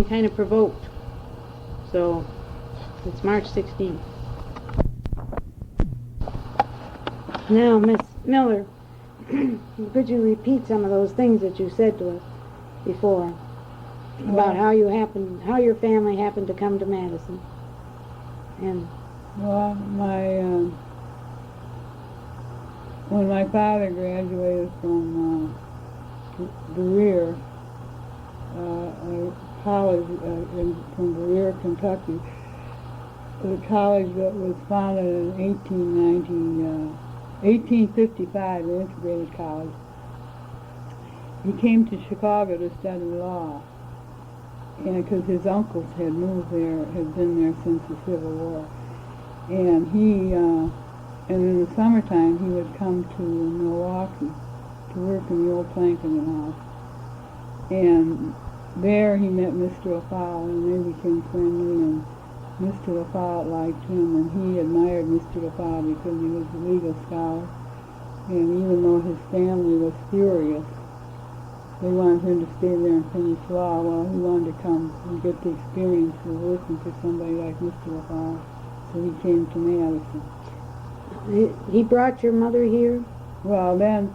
kind of provoked. So it's March 16th. Now, Miss Miller, could you repeat some of those things that you said to us before about how your family happened to come to Madison? And well, when my father graduated from Berea, college from Berea, Kentucky, the college that was founded in 1855, the integrated college. He came to Chicago to study law, and because his uncles had moved there, had been there since the Civil War, and and in the summertime he would come to Milwaukee to work in the old Plankinton house, and there he met Mr. LaFollette, and they became friendly, and Mr. LaFollette liked him, and he admired Mr. LaFollette because he was a legal scholar, and even though his family was furious, they wanted him to stay there and finish law. Well, he wanted to come and get the experience of working for somebody like Mr. LaFollette, so he came to Madison. he brought your mother here? Well, then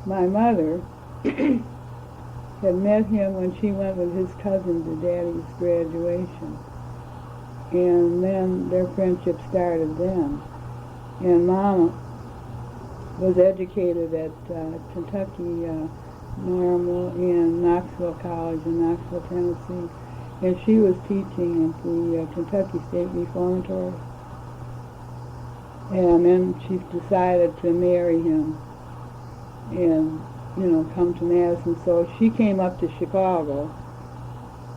my mother had met him when she went with his cousin to Daddy's graduation. And then their friendship started then. And Mama was educated at Kentucky Normal and Knoxville College in Knoxville, Tennessee. And she was teaching at the Kentucky State Reformatory. And then she decided to marry him and, come to Madison. So she came up to Chicago,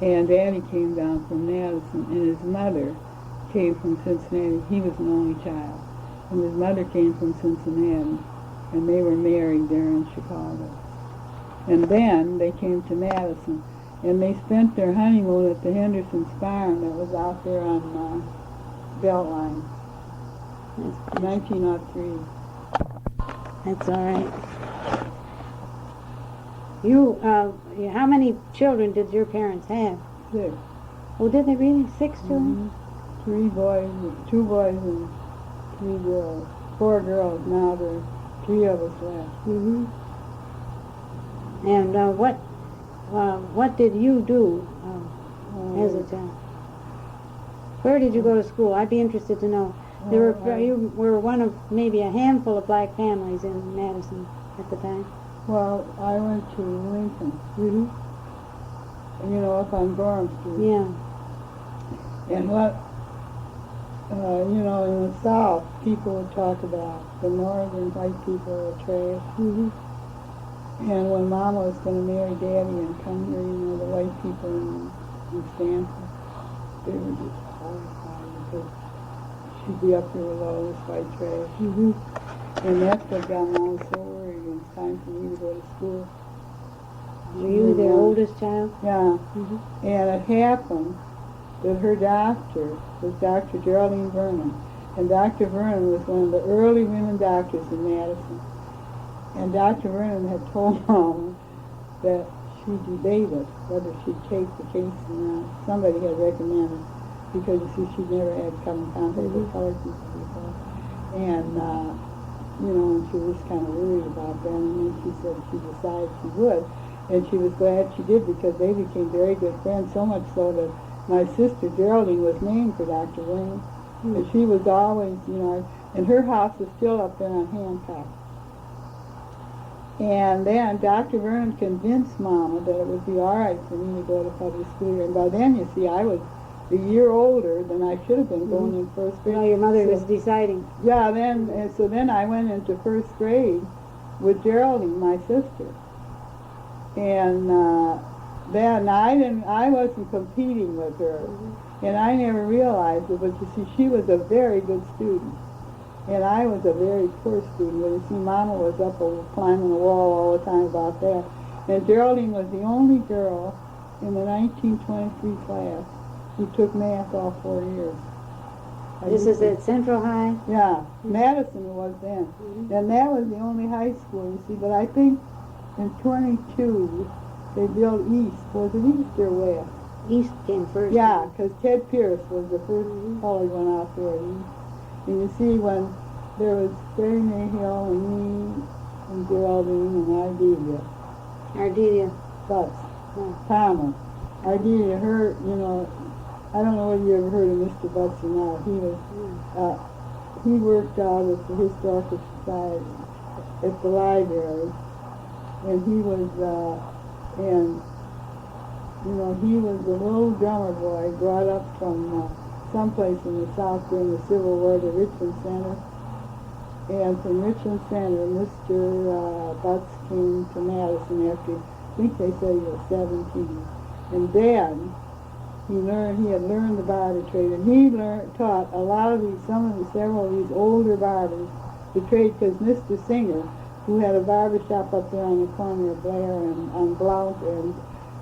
and Daddy came down from Madison, and his mother came from Cincinnati. He was an only child. And his mother came from Cincinnati, and they were married there in Chicago. And then they came to Madison, and they spent their honeymoon at the Henderson's farm that was out there on Beltline. 1903. That's all right. How many children did your parents have? 6. Oh, did they really? 6 children? 3 boys, 2 boys and 3 girls. 4 girls. Now there are 3 of us left. And what did you do as a child? Where did you go to school? I'd be interested to know. You were one of maybe a handful of black families in Madison at the time. Well, I went to Lincoln. Up on Gorham Street. Yeah. And what, in the South, people would talk about the northern white people were trash. And when Mama was going to marry Daddy and come here, the white people in Stanford, they were just horrified because she'd be up there with all this white trash. And that's what got Mama so worried when it's time for me to go to school. Were you their oldest child? Yeah. And it happened that her doctor was Dr. Geraldine Verona. And Dr. Verona was one of the early women doctors in Madison. And Dr. Vernon had told Mama that she debated whether she'd take the case or not. Somebody had recommended, because she'd never had come in contact with colored people before. And, and she was kind of worried about that. And then she said she decided she would. And she was glad she did because they became very good friends, so much so that my sister Geraldine was named for Dr. Vernon. And she was always, and her house is still up there on Hancock. And then Dr. Vernon convinced Mama that it would be all right for me to go to public school here. And by then, you see, I was a year older than I should have been going in first grade. Well, your mother was deciding. Yeah, so then I went into first grade with Geraldine, my sister. And then I wasn't competing with her. And I never realized it, but you see, she was a very good student. And I was a very poor student. But you see, Mama was up climbing the wall all the time about that. And Geraldine was the only girl in the 1923 class who took math all 4 years. This is at Central High? Yeah, Madison was then. And that was the only high school, you see. But I think in 22, they built east. Was it east or west? East came first. Yeah, because Ted Pierce was the first colored one out there. And you see when there was Barry Mayhill and me and Geraldine and Ardelia. Ardelia. Butts. Yeah. Palmer. Ardelia, her, I don't know whether you ever heard of Mr. Butts or not. He worked out at the Historical Society at the library. And he was, he was a little drummer boy brought up from someplace in the South during the Civil War to Richmond Center. And from Richmond Center, Mr. Butts came to Madison after, I think they said he was 17. And then he had learned the barber trade, and he taught a lot of several of these older barbers the trade, because Mr. Singer, who had a barber shop up there on the corner of Blair and on Blount and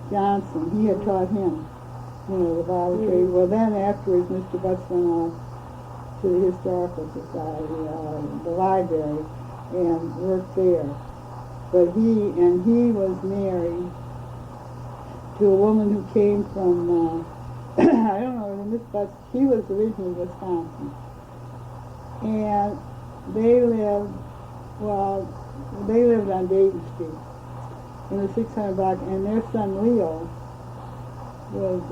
Johnson, he had taught him, the barber trade. Well, then afterwards, Mr. Butts went off to the Historical Society, the library, and worked there. But he was married to a woman who came from, I don't know, Miss Butts, she was originally Wisconsin. And they lived on Dayton Street in the 600 block, and their son Leo was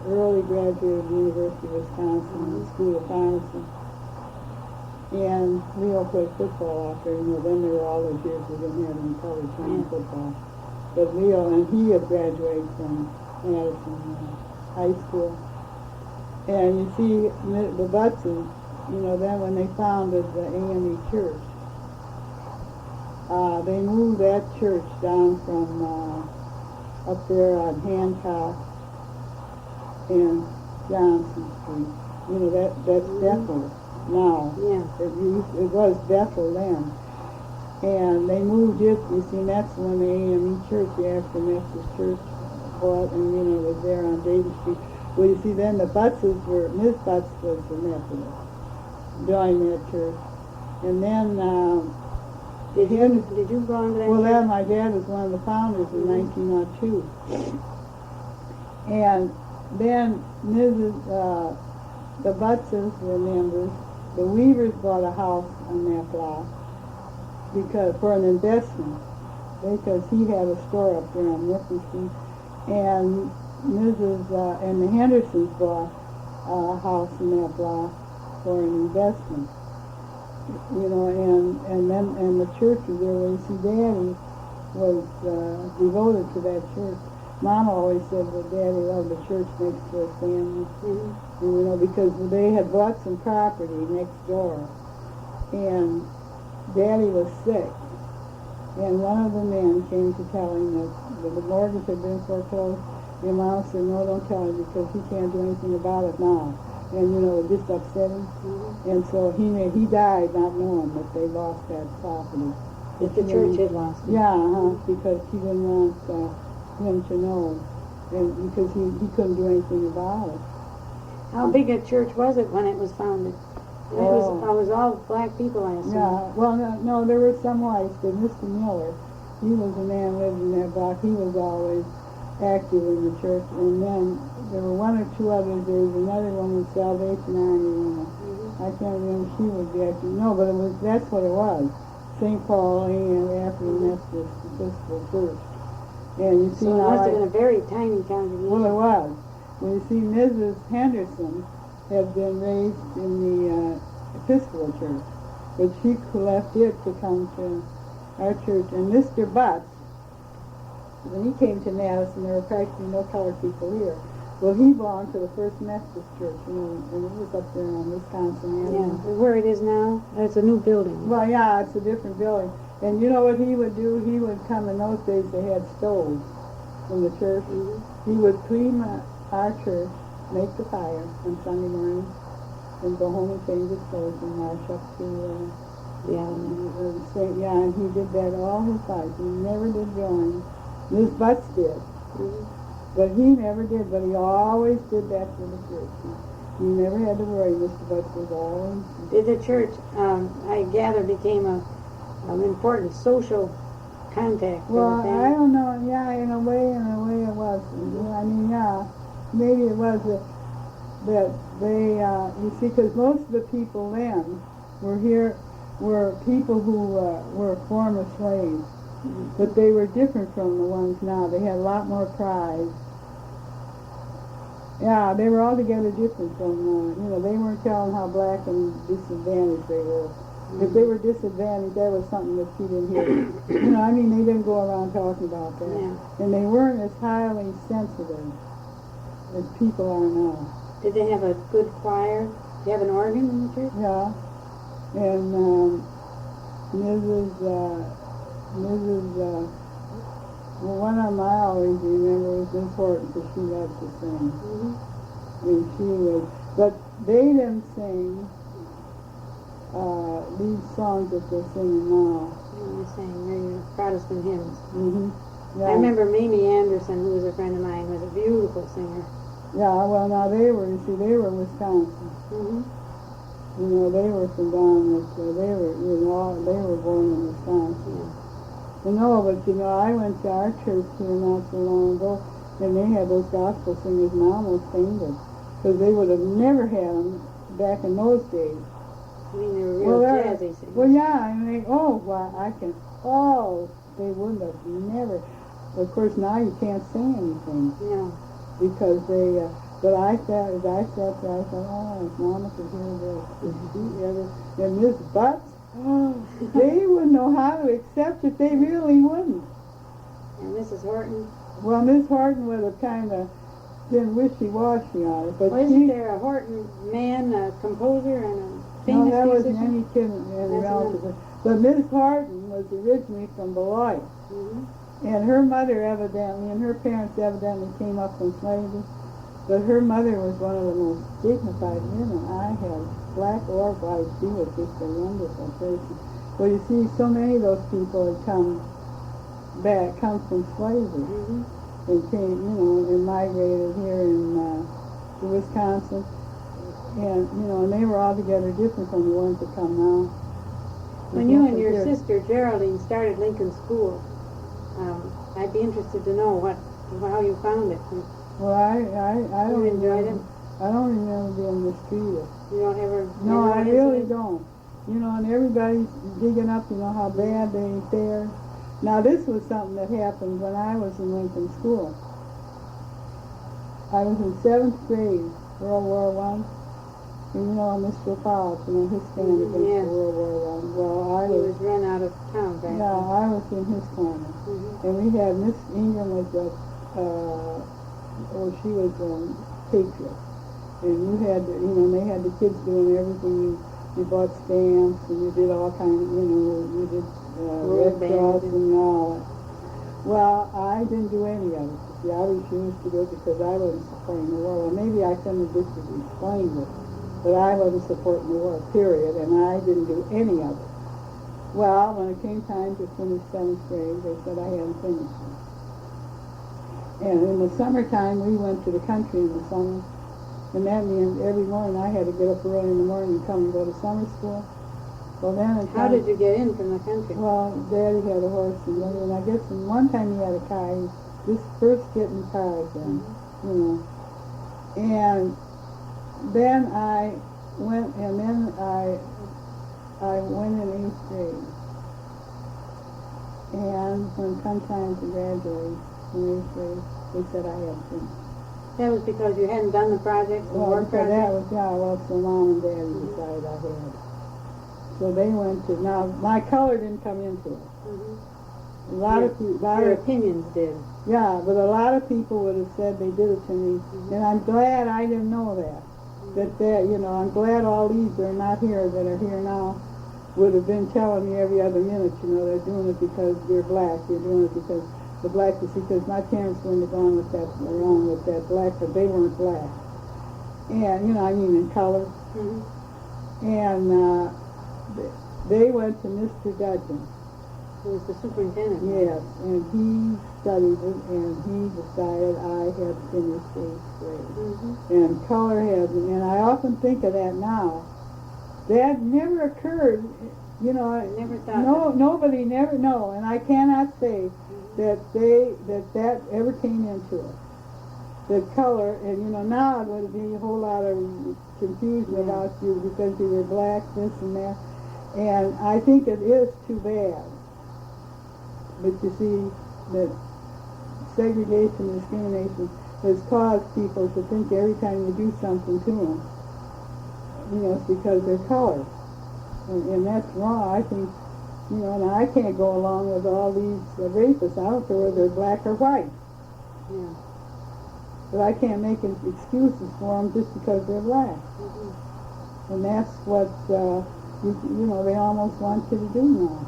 early graduate of the University of Wisconsin, the School of Pharmacy. And Leo played football out there. Then there were all those years we didn't have any color playing football. But Leo, and he had graduated from Madison High School. And you see, the Buttses, then when they founded the AME Church, they moved that church down from up there on Hancock and Johnson Street. That's Bethel now. Yeah. It was Bethel then. And they moved it, you see, and that's when the AME Church, the African Methodist Church, bought, and was there on Dayton Street. Well, you see, then the Buttses Miss Butts was the Methodist, joined that church. And then, did you belong to that well, church? then my dad was one of the founders in 1902. And then the Buttses were members. The Weavers bought a house on that block for an investment, because he had a store up there on Mifflin Street. And and the Hendersons bought a house in that block for an investment. And the church was there. Where you see, Daddy was devoted to that church. Mama always said that Daddy loved the church next to his family. And, because they had bought some property next door, and Daddy was sick. And one of the men came to tell him that the mortgage had been foreclosed. And Mama said, "No, don't tell him, because he can't do anything about it now." And it just upset him. And so he died not knowing that they lost that property. That the church had lost it. Yeah, because he didn't want him to know, and because he couldn't do anything about it. How big a church was it when it was founded? It was all black people, I assume. Yeah, well, no, there were some whites, but Mr. Miller, he was a man who lived in that block. He was always active in the church. And then there were one or two others. There was another one with Salvation Army. I can't remember. She was the active. No, but that's what it was. St. Paul and African Methodist Episcopal Church. And you see, so it must have been a very tiny congregation. Well, it was. Well, you see, Mrs. Henderson had been raised in the Episcopal Church, but she left it to come to our church. And Mr. Butts, when he came to Madison, there were practically no colored people here. Well, he belonged to the First Methodist Church, and it was up there on Wisconsin Avenue. Yeah, where it is now, it's a new building. Well, yeah, it's a different building. And you know what he would do? He would come, in those days they had stoves in the church. He would clean our church, make the fire on Sunday morning, and go home and change his clothes and march up to and he did that all his life. He never did join. Miss Butts did. But he never did, but he always did that for the church. You never had to worry. Mr. Butts was always... Did the church, I gather, became an important social contact for well, the family? I don't know. Yeah, in a way it was. I mean, yeah. maybe it was that they, you see, because most of the people then were people who were former slaves, but they were different from the ones now. They had a lot more pride. Yeah, they were altogether different from, they weren't telling how black and disadvantaged they were. If they were disadvantaged, that was something that you didn't hear. They didn't go around talking about that. Yeah. And they weren't as highly sensitive as people are now. Did they have a good choir? Did you have an organ in the church? Yeah. And one of my always remember was Miss Horton, because she loved to sing. And she was, but they didn't sing these songs that they're singing now. They're saying Protestant hymns. Yeah. I remember Mamie Anderson, who was a friend of mine, was a beautiful singer. Yeah, well, now they were Wisconsin. They were from down at, they were born in Wisconsin. Yeah. But I went to our church here not so long ago, and they had those gospel singers, and I almost fainted, because they would have never had them back in those days. I mean, they were real jazzy singers. Well, yeah, and they wouldn't have never. Of course, now you can't sing anything. No. Because they, but I sat there, I thought, oh, if Mama could hear this, and Miss Butts, they wouldn't know how to accept it. They really wouldn't. And Mrs. Horton? Well, Miss Horton would have kind of been wishy-washy on it. But Wasn't there a Horton man, a composer, and a famous musician? No, that wasn't any kid, any relative. But Miss Horton was originally from Beloit. And her mother evidently, and her parents evidently came up from slavery. But her mother was one of the most dignified women I had, black or white. She was just a wonderful person. Well, you see, so many of those people had come from slavery, and came, and migrated here to Wisconsin, and they were altogether different from the ones that come now. When you and your sister Geraldine started Lincoln School, I'd be interested to know how you found it. Well, I don't enjoyed it? I don't remember being mistreated. You don't ever? No, I really don't. And everybody's digging up, how bad they fared. Now, this was something that happened when I was in Lincoln School. I was in 7th grade, World War I. And Mr. LaFollette, his stand against World War I. Well, he was run out of town back then. Yeah, I was in his corner. And we had Miss Ingram was she was a patriot. And you had, they had the kids doing everything. You bought stamps, and you did all kinds of, you did Red Cross and all that. Well, I didn't do any of it. See, I refused to do it because I wasn't supporting the war. Well, maybe I couldn't have just explained it, but I wasn't supporting the war, period, and I didn't do any of it. Well, when it came time to finish 7th grade, they said I hadn't finished it. And in the summertime, we went to the country in the summer, and that meant every morning I had to get up early in the morning and come and go to summer school. Well, then how did you get in from the country? Well, Daddy had a horse, and I guess one time he had a car. He was just first getting cars then, And then I went, I went in 8th grade. And when come time to graduate in 8th grade, they said I had finished. That was because you hadn't done the project, the work project? That was, so Mom and Daddy decided I had. So they went to, now my color didn't come into it. A lot of people, your opinions did. Yeah, but a lot of people would have said they did it to me, and I'm glad I didn't know that. I'm glad all these that are not here, that are here now, would have been telling me every other minute, they're doing it because you're black, you're doing it because the black, because my parents wouldn't have gone along with that black, but they weren't black. And, in color. And they went to Mr. Dudgeon. Who was the superintendent? Yes, and he studied it, and he decided I had finished 8th grade. And color hadn't, and I often think of that now. That never occurred, I never thought nobody never, and I cannot say that that ever came into it. the color, and now it would be a whole lot of confusion about you because you were black, this and that. And I think it is too bad. But you see, that segregation and discrimination has caused people to think every time you do something to them, it's because they're colored. And that's wrong. I think, and I can't go along with all these rapists. I don't care whether they're black or white. Yeah. But I can't make excuses for them just because they're black. Mm-hmm. And that's what, they almost want you to do now.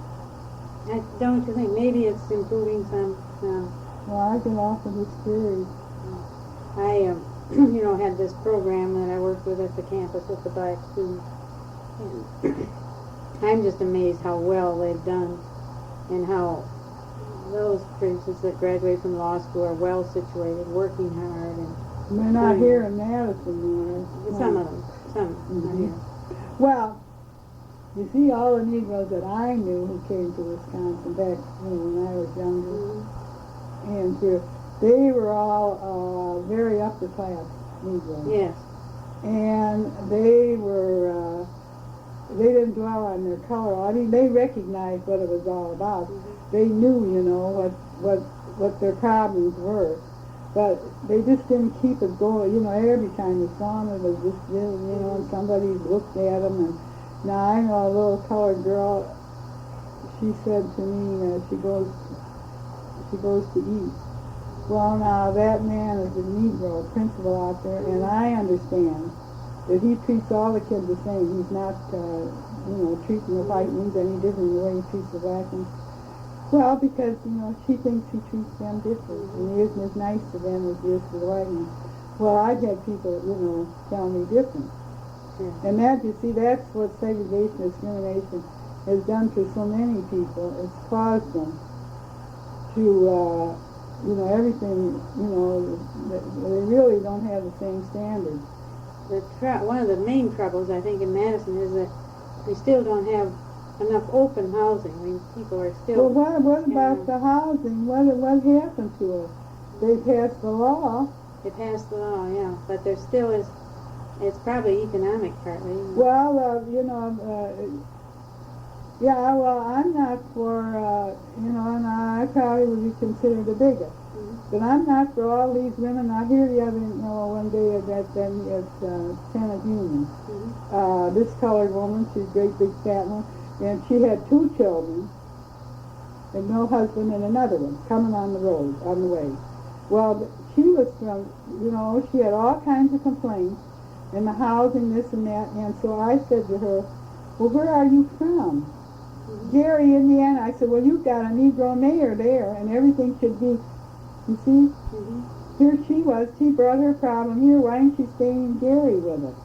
Don't you think maybe it's improving some now? Well, I get often discouraged. I, had this program that I worked with at the campus with the black students. And I'm just amazed how well they've done and how those students that graduate from law school are well situated, working hard. And they're not here in Madison, some of them. Some are here. Well, you see, all the Negroes that I knew who came to Wisconsin back when I was younger, and they were all very upper class Negroes. Yes. And they were, they didn't dwell on their color. I mean, they recognized what it was all about. They knew, what their problems were. But they just didn't keep it going. Every time you saw them, it was just, and somebody looked at them. And now I know a little colored girl, she said to me, she goes to eat. Well, now that man is a Negro, a principal out there, and I understand that he treats all the kids the same. He's not, treating the white ones any different than the way he treats the black ones. Well, because, she thinks he treats them different, and he isn't as nice to them as he is to the white ones. Well, I've had people, tell me different. Yeah. And that, you see, that's what segregation, discrimination has done for so many people. It's caused them to, everything, they really don't have the same standards. One of the main troubles, I think, in Madison is that we still don't have enough open housing. I mean, people are still... Well, what about the housing? What happened to it? They passed the law. They passed the law, yeah, but there still is... It's probably economic, partly. Well, I'm not for, and I probably would be considered a bigot. But I'm not for all these women. I hear the other, one day at Tenant Union. This colored woman, she's a great big fat one, and she had 2 children, and no husband and another one coming on the road, on the way. Well, she was from, she had all kinds of complaints, and the housing, this and that, and so I said to her, well, where are you from? Gary, Indiana. I said, well, you've got a Negro mayor there, and everything should be, you see? Here she was, she brought her problem here, why didn't she stay in Gary with us?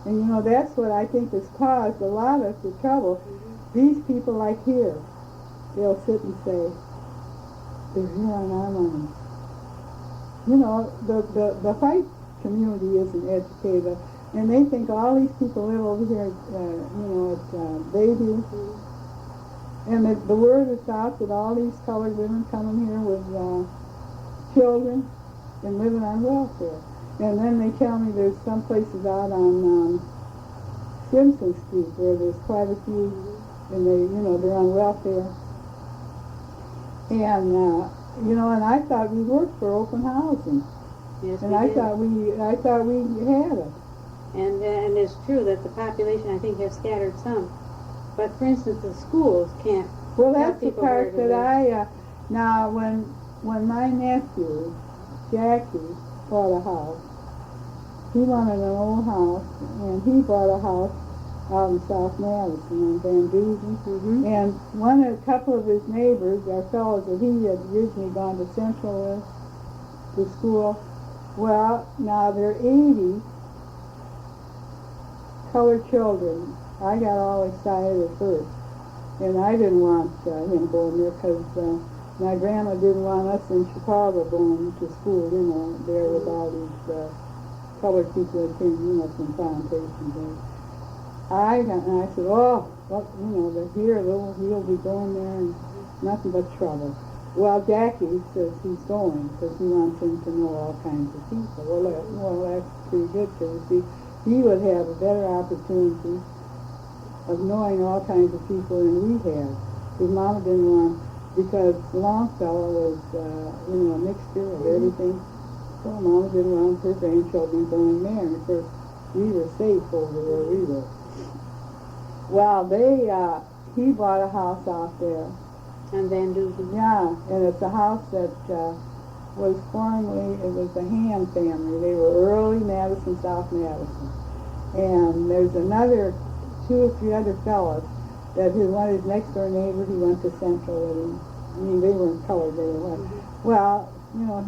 And that's what I think has caused a lot of the trouble. These people like here, they'll sit and say, they're here on our money. The white community isn't educated, and they think all these people live over here at Bayview. And the word is out that all these colored women coming here with children and living on welfare. And then they tell me there's some places out on Simpson Street where there's quite a few, and they're on welfare. And and I thought we worked for open housing. Yes, and we I did. thought we had it. And it's true that the population, I think, has scattered some. But for instance, the schools can't. Well, that's the part that now when my nephew Jackie bought a house, he wanted an old house, and he bought a house out in South Madison on Van Dusen. And a couple of his neighbors, our fellows that he had originally gone to Central with, to school, well, now there are 80 colored children. I got all excited at first, and I didn't want him going there because my grandma didn't want us in Chicago going to school, there with all these colored people that came, from plantations. I said, oh, well, they're here, he'll be going there, and nothing but trouble. Well, Jackie says he's going because he wants him to know all kinds of people. Well, that's pretty good because he would have a better opportunity of knowing all kinds of people than we have. His mama didn't want, because Longfellow was, a mixture of everything. So Mama didn't want her grandchildren going there. Of course, we were safe over where we were. Well, he bought a house out there. On Van Dusen. Yeah, and it's a house that was formerly, it was the Hand family. They were early Madison, South Madison. And there's another, 2 or 3 other fellows that one of his next door neighbor, he went to Central with him. I mean, they weren't colored, they were white. Well,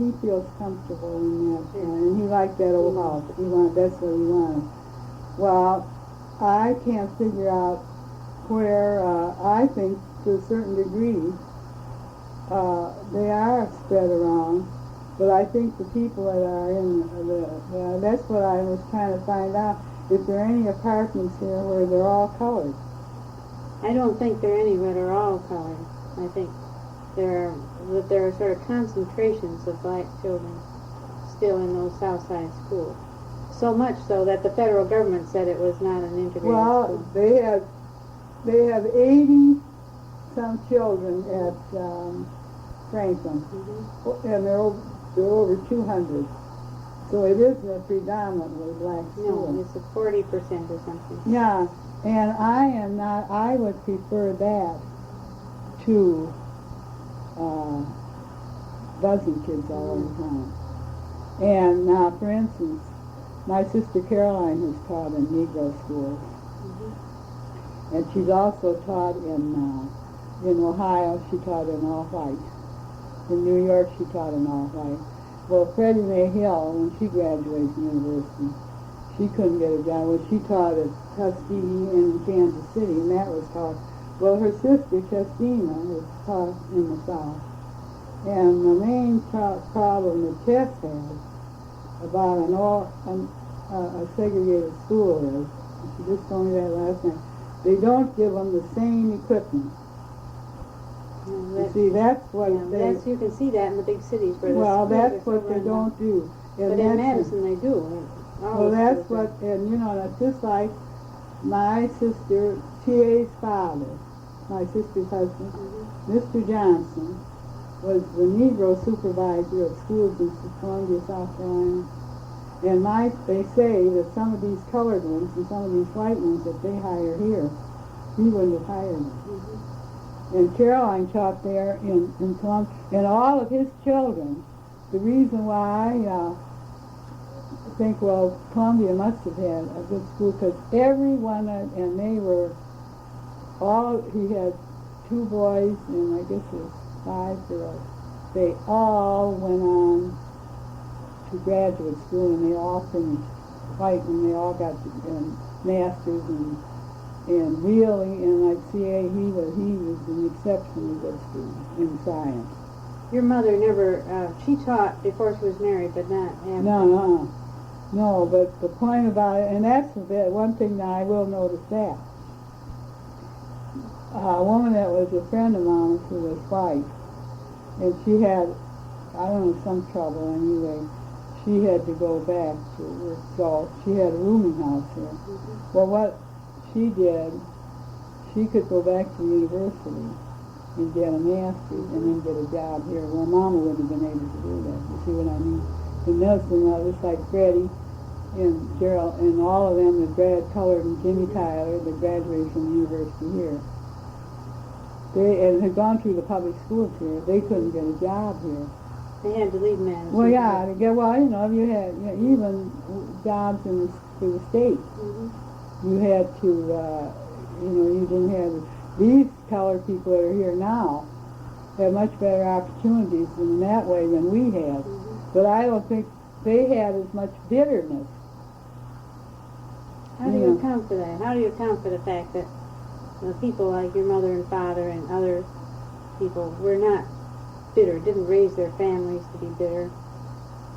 he feels comfortable in that, and he liked that old house. That's what he wanted. Well, I can't figure out where, I think to a certain degree, they are spread around, but I think the people that are in that's what I was trying to find out, if there are any apartments here where they're all colored. I don't think there are any that are all colored. I think there are sort of concentrations of black children still in those South Side schools. So much so that the federal government said it was not an integrated school. Well, they have 80 some children at Franklin, and they're over 200. So it isn't a predominantly black school. No, it's a 40% or something. Yeah, and I would prefer that to buzzing kids all the time. And now, for instance, my sister Caroline has taught in Negro schools, and she's also taught in Ohio. She taught in all white. In New York, she taught in all white. Well, Freddie Mae Hill, when she graduated from university, she couldn't get a job. Well, she taught at Tuskegee in Kansas City, and that was taught. Well, her sister Chestina was taught in the South. And the main problem that Chess has about a segregated school is, she just told me that last night, they don't give them the same equipment. You see, that's what you can see that in the big cities where that's what they don't do. But in Madison they do. Well, that's what, and that's just like my sister, T.A.'s father, my sister's husband, Mr. Johnson, was the Negro supervisor of schools in Columbia, South Carolina. And they say that some of these colored ones and some of these white ones that they hire here, he wouldn't have hired them. And Caroline taught there in Columbia, and all of his children. The reason why I think, Columbia must have had a good school, because everyone, and they were all, he had 2 boys, and I guess it was 5 girls. They all went on to graduate school, and they all finished white, and they all got masters, and really, and like C.A., he was an exceptionally good student in science. Your mother never, she taught before she was married, but not after. No, but the point about it, and that's one thing that I will notice that. A woman that was a friend of mine who was white, and she had, I don't know, some trouble anyway. She had to go back to work, so she had a rooming house here. Well, what she did, she could go back to university and get a master's and then get a job here. Well, Mama wouldn't have been able to do that. You see what I mean? And Nelson, just like Freddie and Gerald and all of them, the colored and Jimmy Tyler, that graduated from the university here. And had gone through the public schools here. They couldn't get a job here. They had to leave Madison. Well, yeah, you had even jobs for the state. You had to, you didn't have, these colored people that are here now have much better opportunities in that way than we had. But I don't think they had as much bitterness. How do you account for that? How do you account for the fact that people like your mother and father and other people were not bitter, didn't raise their families to be bitter?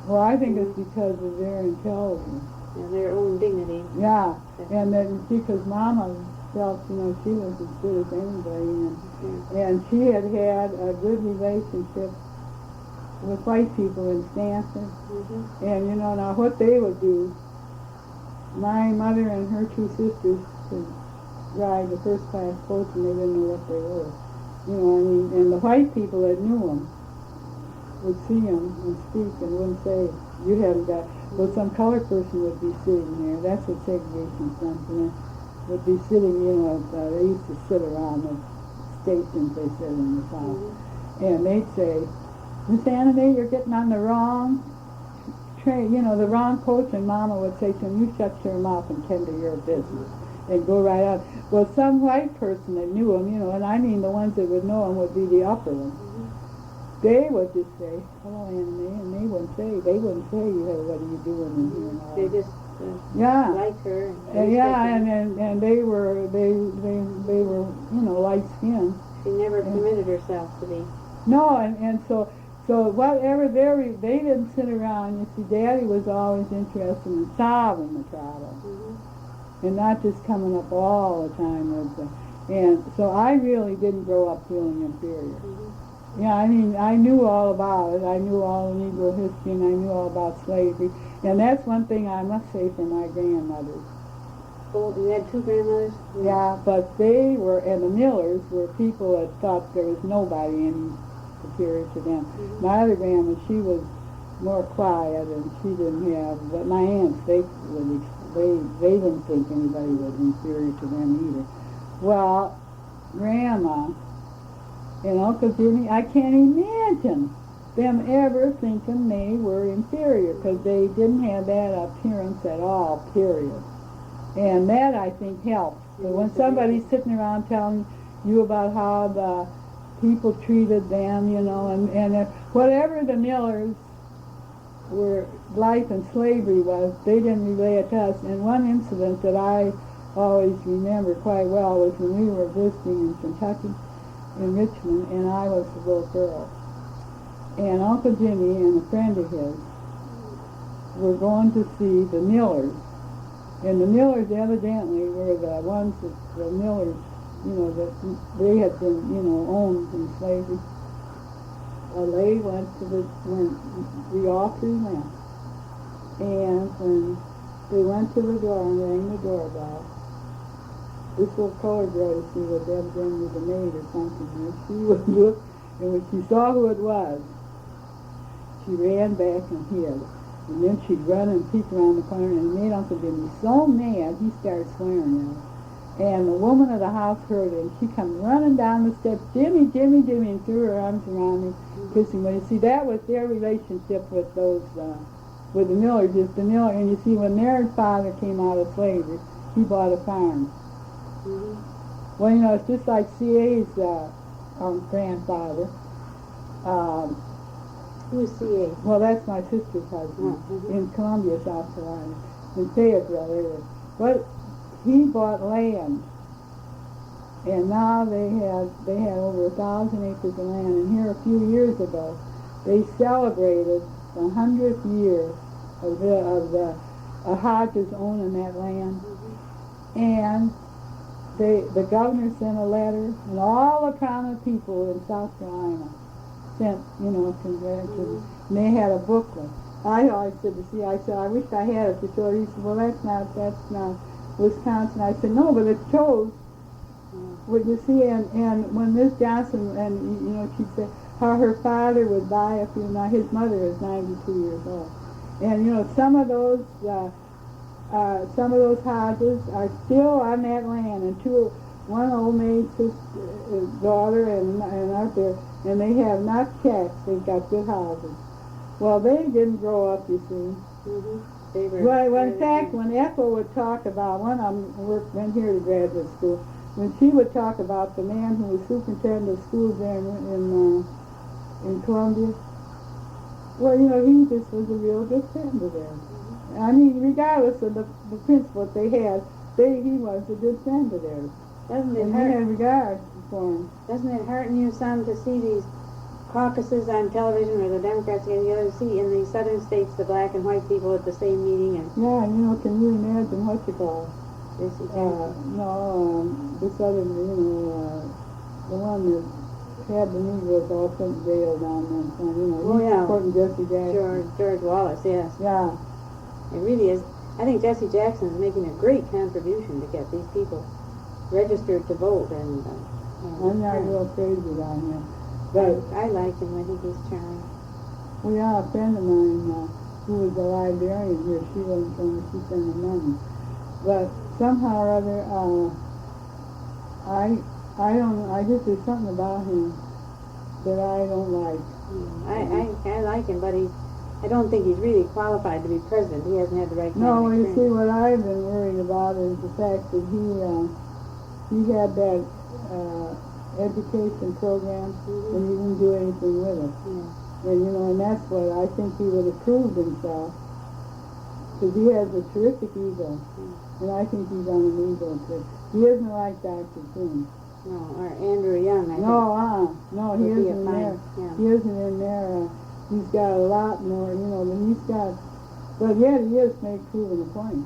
Well, I think it's because of their intelligence. And their own dignity. Yeah, and then because Mama felt, she was as good as anybody, and she had had a good relationship with white people in Stanford. And now what they would do, my mother and her two sisters could ride the first class coach and they didn't know what they were. And the white people that knew them would see them and speak and wouldn't say, you haven't got, well, some colored person would be sitting there. That's what segregation's done for them. Would be sitting, they used to sit around the stations, they said, in the South. And they'd say, Miss Anna Mae, you're getting on the wrong train, the wrong coach, and Mama would say to him, you shut your mouth and tend to your business. And go right out. Well, some white person that knew him, and I mean the ones that would know him would be the upper ones. They would just say, hello, Anna Mae, and they wouldn't say, what are you doing in here? And all. They just liked her. And they were, light skinned. She never committed herself to be. No, and so whatever they didn't sit around. You see, Daddy was always interested in solving the problem, and not just coming up all the time with and so I really didn't grow up feeling inferior. Yeah, I mean, I knew all about it. I knew all the Negro history, and I knew all about slavery. And that's one thing I must say for my grandmothers. Oh, you had two grandmothers? Yeah, but they were, and the Millers were people that thought there was nobody any superior to them. My other grandma, she was more quiet, and she didn't have, but my aunts, they didn't think anybody was inferior to them either. Well, Grandma and Uncle Jimmy, I can't imagine them ever thinking they were inferior, because they didn't have that appearance at all, period. And that, I think, helps. But when somebody's sitting around telling you about how the people treated them, and whatever the Millers were, life and slavery was, they didn't relay it to us. And one incident that I always remember quite well was when we were visiting in Kentucky, in Richmond, and I was a little girl. And Uncle Jimmy and a friend of his were going to see the Millers. And the Millers evidently were the ones that the Millers, that they had been, owned in slavery. Well, they went when we all three went. And when they went to the door and rang the doorbell, this little colored girl, she was evidently the maid or something, and she would look, and when she saw who it was, she ran back and hid. And then she'd run and peek around the corner, and it made Uncle Jimmy so mad, he started swearing at her. And the woman of the house heard it, and she come running down the steps, Jimmy, Jimmy, Jimmy, and threw her arms around me, kissing me. You see, that was their relationship with those, with the Millers, just the Miller. And you see, when their father came out of slavery, he bought a farm. Well, it's just like C.A.'s grandfather. Who is C.A.? Well, that's my sister's husband in Columbia, South Carolina, in Fayetteville. But he bought land, and now they had over 1,000 acres of land. And here a few years ago, they celebrated the 100th year of the Hodges owning that land, and the governor sent a letter, and all the prominent people in South Carolina sent, congratulations. And they had a booklet. I always said to see, I said, I wish I had it to show you. He said, well, that's not Wisconsin. I said, no, but it shows what you see. And when Miss Johnson, and she'd say how her father would buy a few. Now his mother is 92 years old, and some of those houses are still on that land, and one old maid's daughter and out there, and they have not checked. They've got good houses. Well, they didn't grow up, you see. Well, in fact, when Ethel would talk about, one of them went here to graduate school, when she would talk about the man who was superintendent of schools there in Columbia, well, he just was a real good friend of theirs. I mean, regardless of the principle that they had, he was a good friend of theirs. Doesn't it and hurt? He had regard for him. Doesn't it hurt you some to see these caucuses on television where the Democrats get together to see in the southern states the black and white people at the same meeting? And yeah, can you imagine what you call Jesse Jackson. No, this other, the one that had the Negroes all sent to jail down there in front, Oh, he's yeah. supporting Jesse Jackson. George Wallace, yes. Yeah. It really is. I think Jesse Jackson is making a great contribution to get these people registered to vote. And I'm not real crazy down here. But I like him. I think he's charming. we have a friend of mine who was a librarian here. She wasn't from me. She sent me money. But somehow or other, I just, there's something about him that I don't like. I like him, but I don't think he's really qualified to be president. He hasn't had the right kind No, of you experience. see, what I've been worried about is the fact that he had that education program, and he didn't do anything with it. Yeah. And and that's what I think he would have proved himself, because he has a terrific ego, and I think he's on an ego trip. He isn't like Dr. King. No, or Andrew Young, I think. No, he Would be isn't a there. fine, yeah. He isn't in there. He's got a lot more, than he's got. But yet he is proving a point.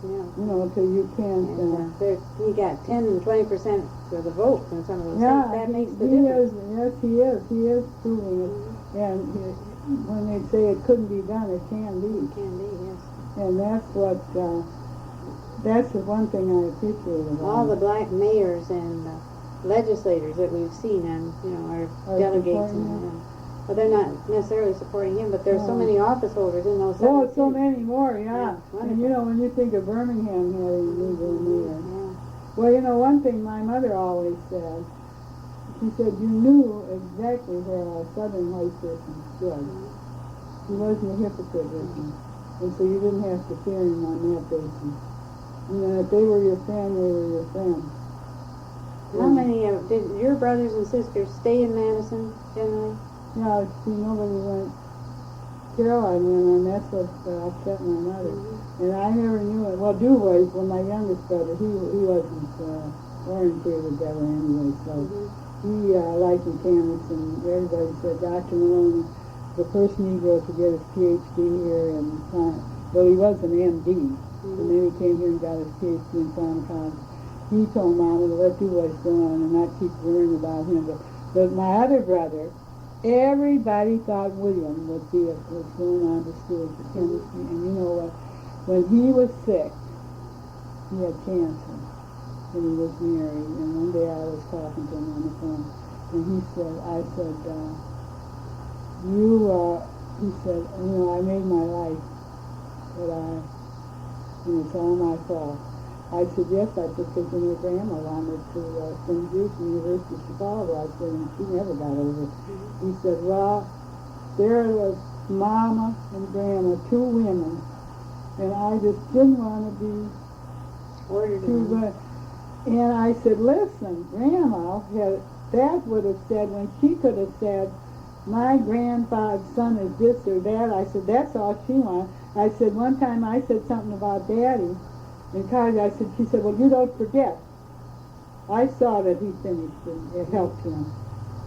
Yeah. Because you can't. And, he got 10 and 20% of the votes in some of those Yeah, states. That makes the he difference. is. Yes, he is. He is proving it. And when they say it couldn't be done, it can be. It can be, yes. And that's what. That's the one thing I appreciate about All the it. black mayors and legislators that we've seen and are delegates supporting and him. but they're not necessarily supporting him, but there's so No. many office holders in those Oh, seven so cities. many more, yeah. Yeah, And when you think of Birmingham having legal mayor. Yeah. Well, one thing my mother always said, she said, you knew exactly where a southern white person stood. He wasn't a hypocrite with him. And so you didn't have to fear him on that basis. If they were your friend, they were your friend. How many did your brothers and sisters stay in Madison generally? Yeah, see, nobody went. Caroline went, and that's what upset my mother. And I never knew it. Well, DuBois, my youngest brother, he wasn't orientated that way anyway, so he liked mechanics, and everybody said, Dr. Maloney, the first Negro to get his PhD here in science. Well, he was an MD, and then he came here and got his PhD in pharmacology. He told Mama to let DuBois go on and not keep worrying about him. But my other brother, everybody thought William was going on to school for chemistry. And you know what? When he was sick, he had cancer, and he was married. And one day I was talking to him on the phone, and he said, he said, I made my life, but it's all my fault. I said, yes, I did, because when your grandma wanted to send you to the University of Chicago, I said, and she never got over it. He said, well, there was Mama and Grandma, two women, and I just didn't want to be too good. And I said, listen, Grandma, that would have said, when she could have said, my grandfather's son is this or that, I said, that's all she wanted. I said, one time I said something about Daddy, and she said, well, you don't forget. I saw that he finished and it helped him.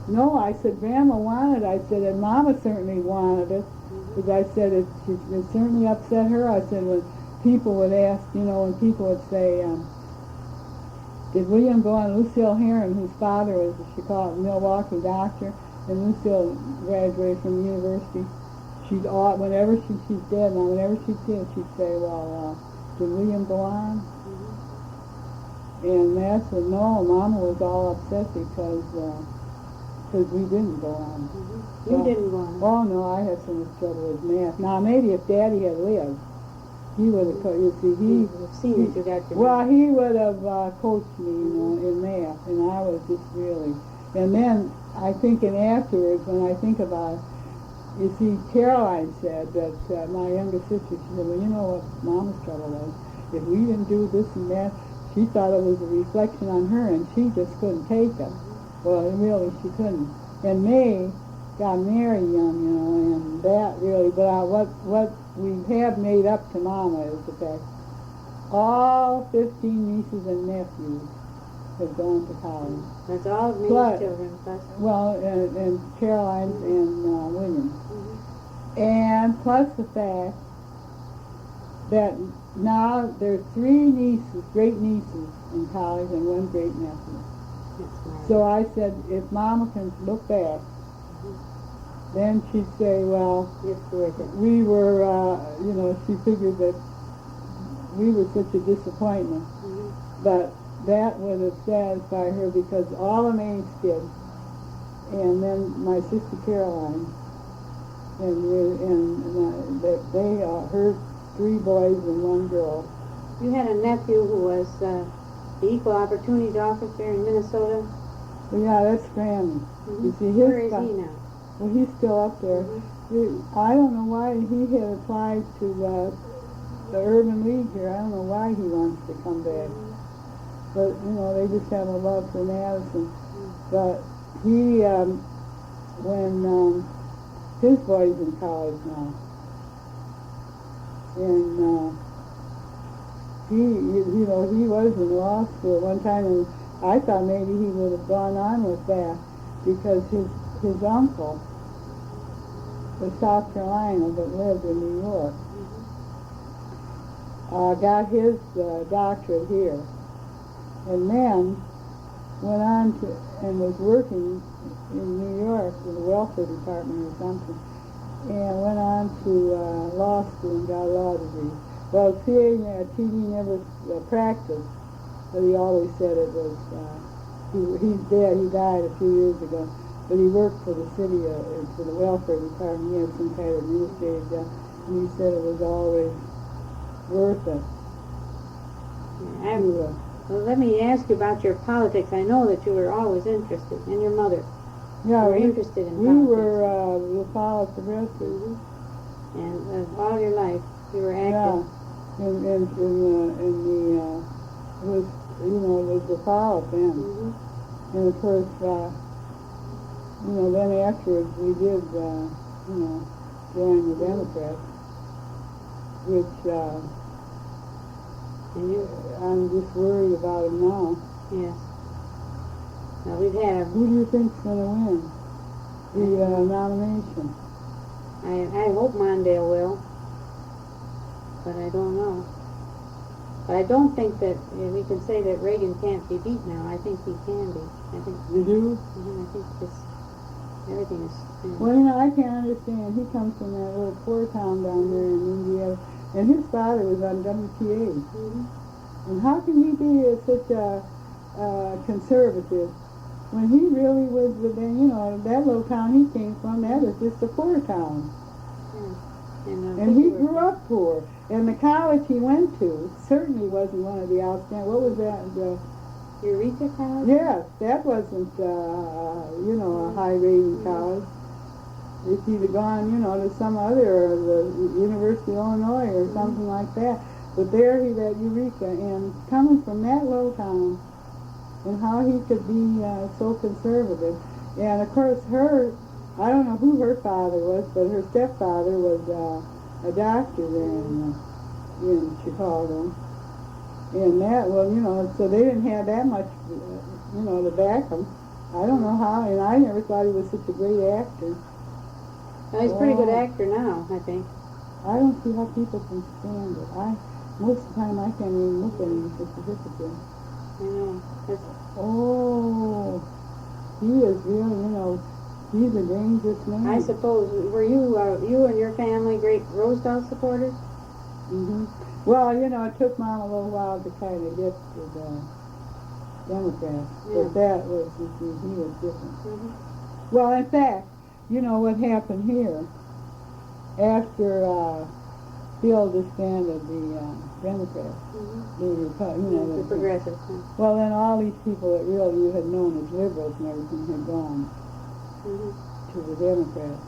No, I said, Grandma wanted it. I said, and Mama certainly wanted it. Because I said, it certainly upset her. I said, when people would ask, when people would say, did William go on? Lucille Heron, whose father was a Milwaukee doctor, and Lucille graduated from the university. Whenever she's dead now, whenever she'd see it, she'd say, well, did William go on? And that's what, no, Mama was all upset because we didn't go on. You didn't go on. Oh, no, I had so much trouble with math. Now, maybe if Daddy had lived, he would have, he would have coached me, in math, and I was just really, and then I thinking afterwards, when I think about it, you see, Caroline said that my younger sister, she said, well, you know what Mama's trouble was? If we didn't do this and that, she thought it was a reflection on her, and she just couldn't take it. Well, really, she couldn't. And May got married young, and that really, but what we have made up to Mama is the fact all 15 nieces and nephews have gone to college. That's all of May's children. Well, and Caroline and William. And plus the fact that now there's 3 nieces, great nieces in college, and 1 great nephew. So I said, if Mama can look back, then she'd say, well, It's worth it. we were, she figured that we were such a disappointment. But that would have satisfied her because all of Mae's kids, and then my sister Geraldine, and they her 3 boys and 1 girl. You had a nephew who was the Equal Opportunity Officer in Minnesota. Well, yeah, that's Grammy. You see, Where is he now? Well, he's still up there. I don't know why he had applied to the Urban League here. I don't know why he wants to come back. But, they just have a love for Madison. But he, when his boy's in college now, and he was in law school one time, and I thought maybe he would have gone on with that because his uncle was South Carolina but lived in New York. Got his doctorate here, and then went on to and was working in New York in the welfare department or something, and went on to law school and got a law degree. Well, TD never practiced, but he always said it was, he's dead, he died a few years ago, but he worked for the city, for the welfare department. He had some kind of real estate job, and he said it was always worth it. Well, let me ask you about your politics. I know that you were always interested, and your mother. Yeah, you were interested in we politics. were LaFollette progressives. And all your life, you were active. Yeah, it was LaFollette then. And of course, then afterwards we did, join the Democrats, which I'm just worried about them now. Yes. Now we've had Who do you think's going to win the nomination? I hope Mondale will, but I don't know. But I don't think that we can say that Reagan can't be beat now. I think he can be. I think. You do? I think everything is. Well, I can't understand. He comes from that little poor town down there in Indiana, and his father was on WTA. And how can he be such a conservative when he really was that little town he came from, that is just a poor town. And he grew up poor. And the college he went to certainly wasn't one of the outstanding. What was that? Eureka College? Yes, that wasn't, a high-rating college. If he'd have gone, to some other, the University of Illinois or something like that. But there he at Eureka, and coming from that little town, and how he could be so conservative. And of course I don't know who her father was, but her stepfather was a doctor there in Chicago. And that, so they didn't have that much, to back them. I don't know how, and I never thought he was such a great actor. Well, he's a pretty good actor now, I think. I don't see how people can stand it. Most of the time I can't even look at him with a certificate. I know. Oh, he is really, he's a dangerous man. I suppose, were you and your family great Roosevelt supporters? Well, it took Mom a little while to kind of get to the Democrats, but that was, he was different. Well, in fact, what happened here, after Bill disbanded the Democrats, The progressives. Well, then all these people that really you had known as liberals and everything had gone to the Democrats.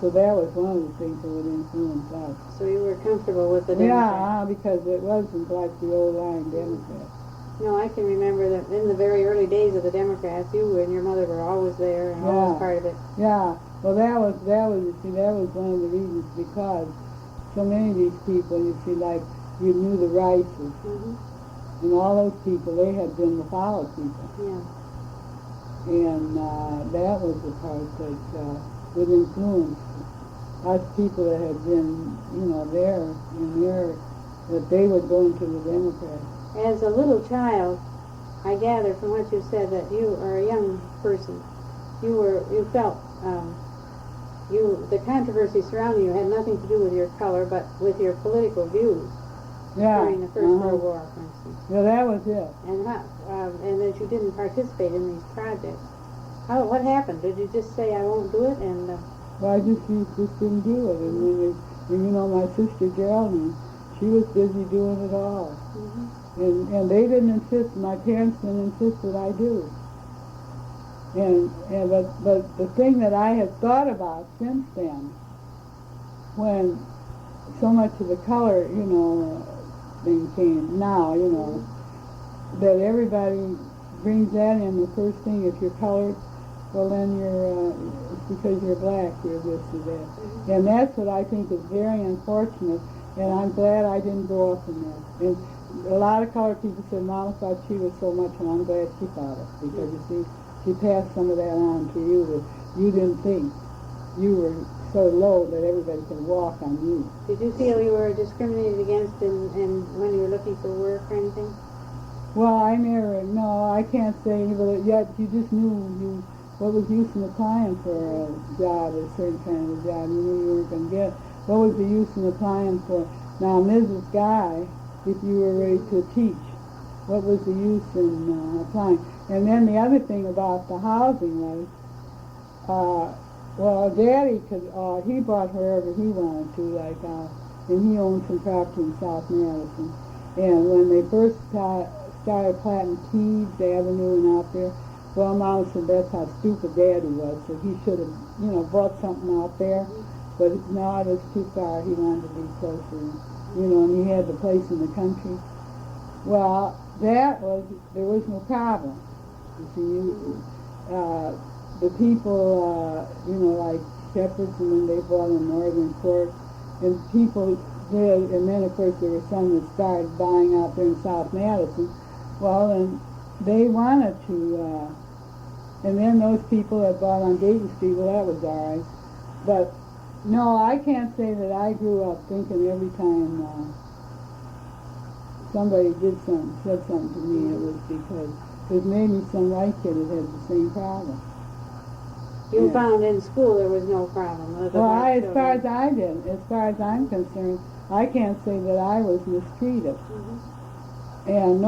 So that was one of the things that would influence us. So you were comfortable with the Democrats? Yeah, because it wasn't like the old line Democrats. No, I can remember that in the very early days of the Democrats, you and your mother were always there and always part of it. Yeah, well that was one of the reasons, because so many of these people, you knew the Rices, and all those people, they had been the follow people. Yeah. And that was the part that would influence us people that had been, there in there, that they would go into the Democrats. As a little child, I gather from what you said that you are a young person. You felt the controversy surrounding you had nothing to do with your color, but with your political views during the First World War, for instance. Yeah, that was it. And that you didn't participate in these projects. What happened? Did you just say, I won't do it? And well, I just didn't do it. And my sister Geraldine, she was busy doing it all. Mm-hmm. And they didn't insist, my parents didn't insist that I do. But the thing that I had thought about since then, when so much of the color, thing came now, that everybody brings that in the first thing. If you're colored, well then it's because you're black, you're this or that. Mm-hmm. And that's what I think is very unfortunate, and I'm glad I didn't grow up in that. And a lot of colored people said, Mama thought she was so much, and I'm glad she thought it, because you see, she passed some of that on to you that you didn't think. You were so low that everybody could walk on you. Did you feel you were discriminated against in when you were looking for work or anything? Well, I can't say, but yet you just knew what was use in applying for a job, a certain kind of a job you knew you weren't going to get. What was the use in applying for? Now, Mrs. Guy, if you were ready to teach, what was the use in applying? And then the other thing about the housing was, Daddy he bought wherever he wanted to, and he owned some property in South Madison. And when they first started planting Teagues Avenue and out there, well, Mom said that's how stupid Daddy was, so he should have, bought something out there. But no, it was too far. He wanted to be closer, and he had the place in the country. Well, there was no problem. You see, the people, like Shepherds, and then they bought in Northern Court, and people did, and then of course there were some that started buying out there in South Madison. Well, and they wanted to, and then those people that bought on Dayton Street, well, that was all right. But no, I can't say that I grew up thinking every time somebody said something to me, it was because maybe some white kid had the same problem. You found in school there was no problem. As far as I'm concerned, I can't say that I was mistreated. Mm-hmm. And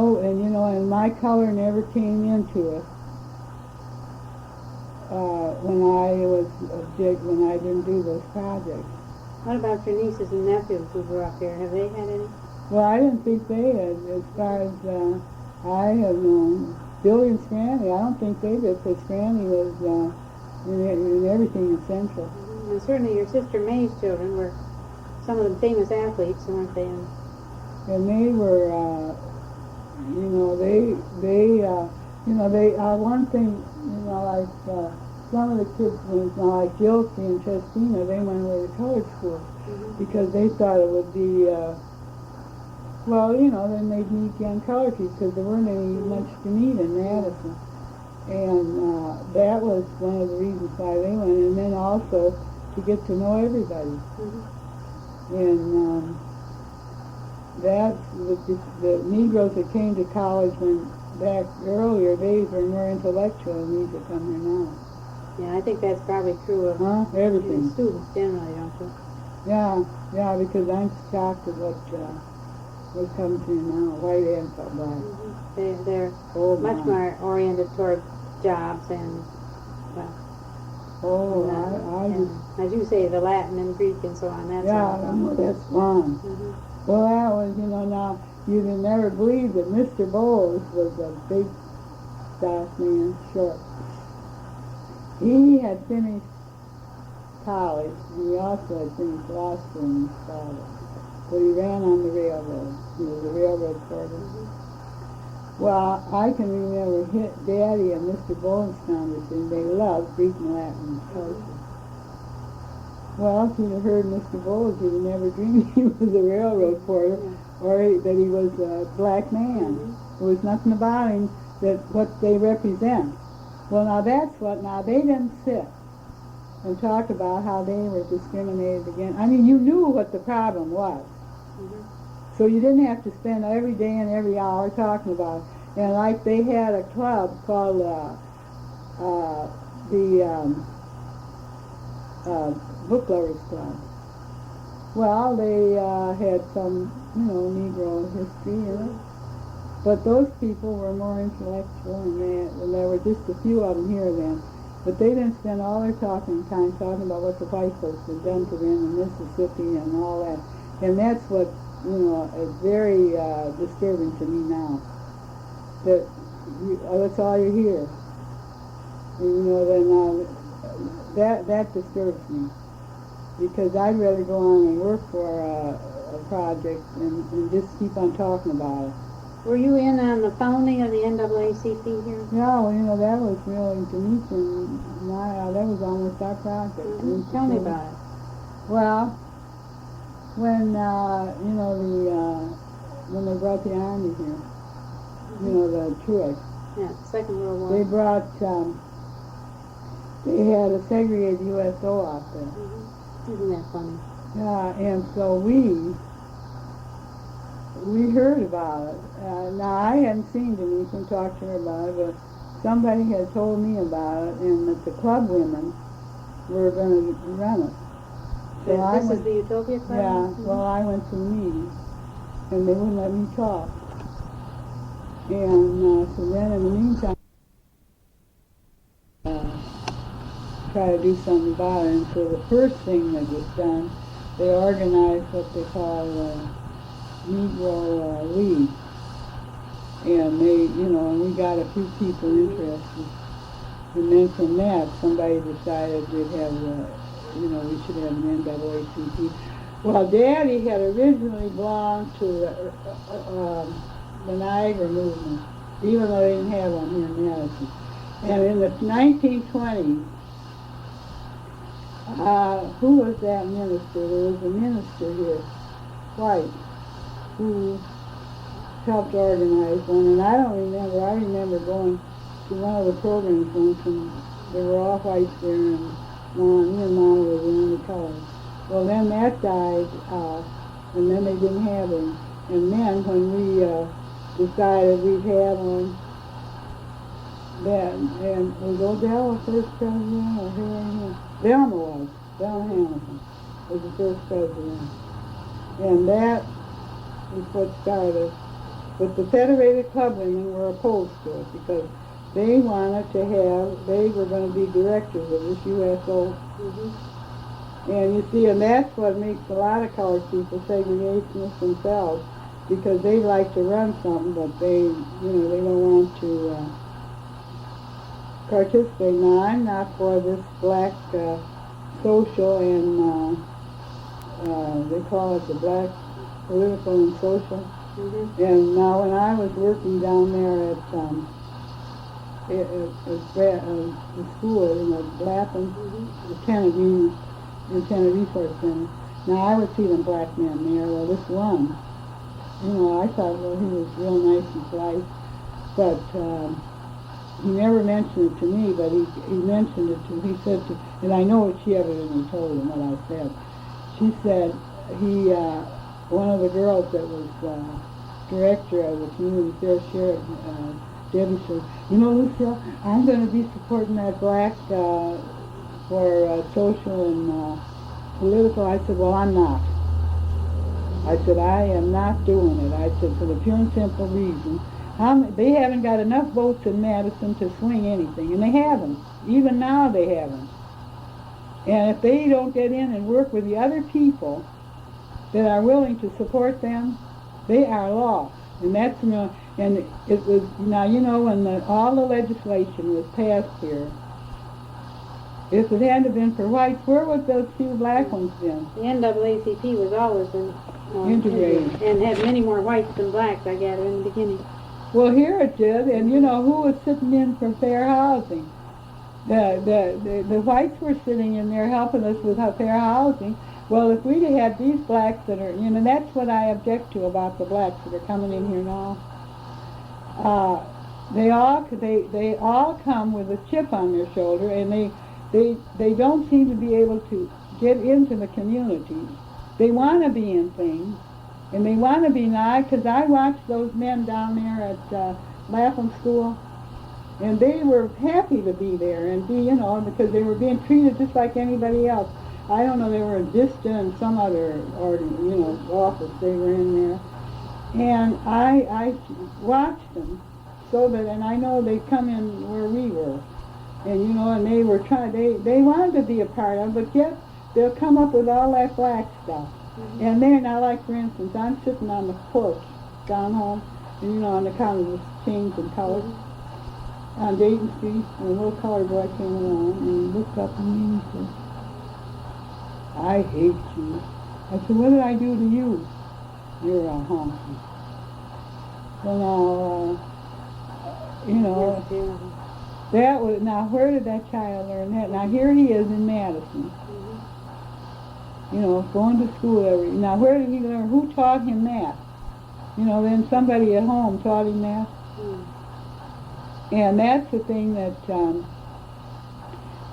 my color never came into it when I didn't do those projects. What about your nieces and nephews who grew up here? Have they had any? Well, I didn't think they had, as far as I have known. Billy and Scranny, I don't think they did, because Scranny was in everything in Central. Mm-hmm. And certainly your sister May's children were some of the famous athletes, weren't they? And they were, one thing, like some of the kids, like Gilsey and Chestina, they went away to college school, mm-hmm. because they thought it would be, then they'd meet young colored people, because there weren't any much to meet in Madison. And that was one of the reasons why they went, and then also to get to know everybody. Mm-hmm. And the Negroes that came to college back earlier days were more intellectual than these that come here now. Yeah, I think that's probably true of everything. Students generally, don't you? Yeah, because I'm shocked at what comes here now, white and black. Mm-hmm. They're much more oriented toward jobs and, as you say, the Latin and Greek and so on. That's that's fun. Mm-hmm. Well, that was, now, you'd never believe that Mr. Bowles was a big, dark man, short. He had finished college, and he also had finished law school in his father. But he ran on the railroad. He was a railroad porter. Mm-hmm. Well, I can remember Daddy and Mr. Bowles' conversation. They loved Greek and Latin culture. Well, if you'd have heard Mr. Bowles, you'd have never dreamed he was a railroad porter, or that he was a black man. Mm-hmm. There was nothing about him that what they represent. Well, now they didn't sit and talk about how they were discriminated against. I mean, you knew what the problem was. So you didn't have to spend every day and every hour talking about it. And like they had a club called the Book Lovers Club. Well, they had some, Negro history in it. But those people were more intellectual than that, and there were just a few of them here then. But they didn't spend all their time talking about what the white folks had done to them in Mississippi and all that. And that's what, is very disturbing to me now. That's all you hear. And, then that disturbs me. Because I'd rather go on and work for a project and just keep on talking about it. Were you in on the founding of the NAACP here? No, that was really Denise and that was almost our project. Mm-hmm. Tell me about it. Well, when when they brought the army here, the troops. Yeah, Second World War. They brought they had a segregated USO out there. Mm-hmm. Isn't that funny? Yeah, and so we heard about it. Now, I hadn't seen Denise and talked to her about it, but somebody had told me about it, and that the club women were going to run it. So this is the Utopia Club? Yeah, Mm-hmm. well, I went to the meeting, and they wouldn't let me talk. And so then, in the meantime, try to do something about it. And so the first thing that was done, they organized what they call Negro League. And they, and we got a few people interested. And then from that, somebody decided we'd have, we should have an NAACP. Well, Daddy had originally belonged to the Niagara movement, even though they didn't have one here in Madison. And in the 1920s, who was that minister? There was a minister here, white, who helped organize one, and I remember going to one of the programs once, and there were all whites there, and me and Mama were the only colors. Well, then that died out, and then they didn't have him. And then when we decided we'd have one, and was Odell the first president, or who? Velma Hamilton was the first president. And that is what started. But the Federated Club women were opposed to it because they wanted to they were going to be directors of this USO. Mm-hmm. And you see, and that's what makes a lot of colored people segregationists themselves, because they like to run something, but they don't want to participate. Now, I'm not for this black social and they call it the black political and social. Mm-hmm. And now when I was working down there at the school in the Lapham, the Tenant Union, the Tenant Resource Center, now I would see them black men there. Well, this one, I thought, well, he was real nice and polite, but he never mentioned it to me, but he mentioned it to, he said to, and I know what she evidently told him what I said. She said one of the girls that was director of the community fair, Sheridan, Debbie said, Lucille, I'm going to be supporting that black for social and political. I said, well, I'm not. I said, I am not doing it. I said, for the pure and simple reason, they haven't got enough votes in Madison to swing anything, and they haven't. Even now they haven't. And if they don't get in and work with the other people that are willing to support them, they are lost. And that's, and it was, now, when all the legislation was passed here, if it hadn't been for whites, where would those few black ones been? The NAACP was always integrated. And had many more whites than blacks, I gather, in the beginning. Well, here it did, and who was sitting in for fair housing? The whites were sitting in there helping us with fair housing. Well, if we'd had these blacks that are, that's what I object to about the blacks that are coming in here now. They all come with a chip on their shoulder, and they don't seem to be able to get into the community. They want to be in things, and they want to be nice, because I watched those men down there at Lapham School, and they were happy to be there and be, because they were being treated just like anybody else. I don't know, they were in Vista and some other, office they were in there. And I watched them, so that, and I know they come in where we were. And, and they were they wanted to be a part of it, but yet they'll come up with all that black stuff. Mm-hmm. And they're not like, for instance, I'm sitting on the porch down home, and, on the counter was changing colors. Mm-hmm. On Dayton Street, and a little colored boy came along, and he looked up at me and he said, "I hate you." I said, "What did I do to you?" "You're a honky." Well, that was, now where did that child learn that? Now here he is in Madison, going to school now where did he learn? Who taught him that? Then somebody at home taught him that. And that's the thing that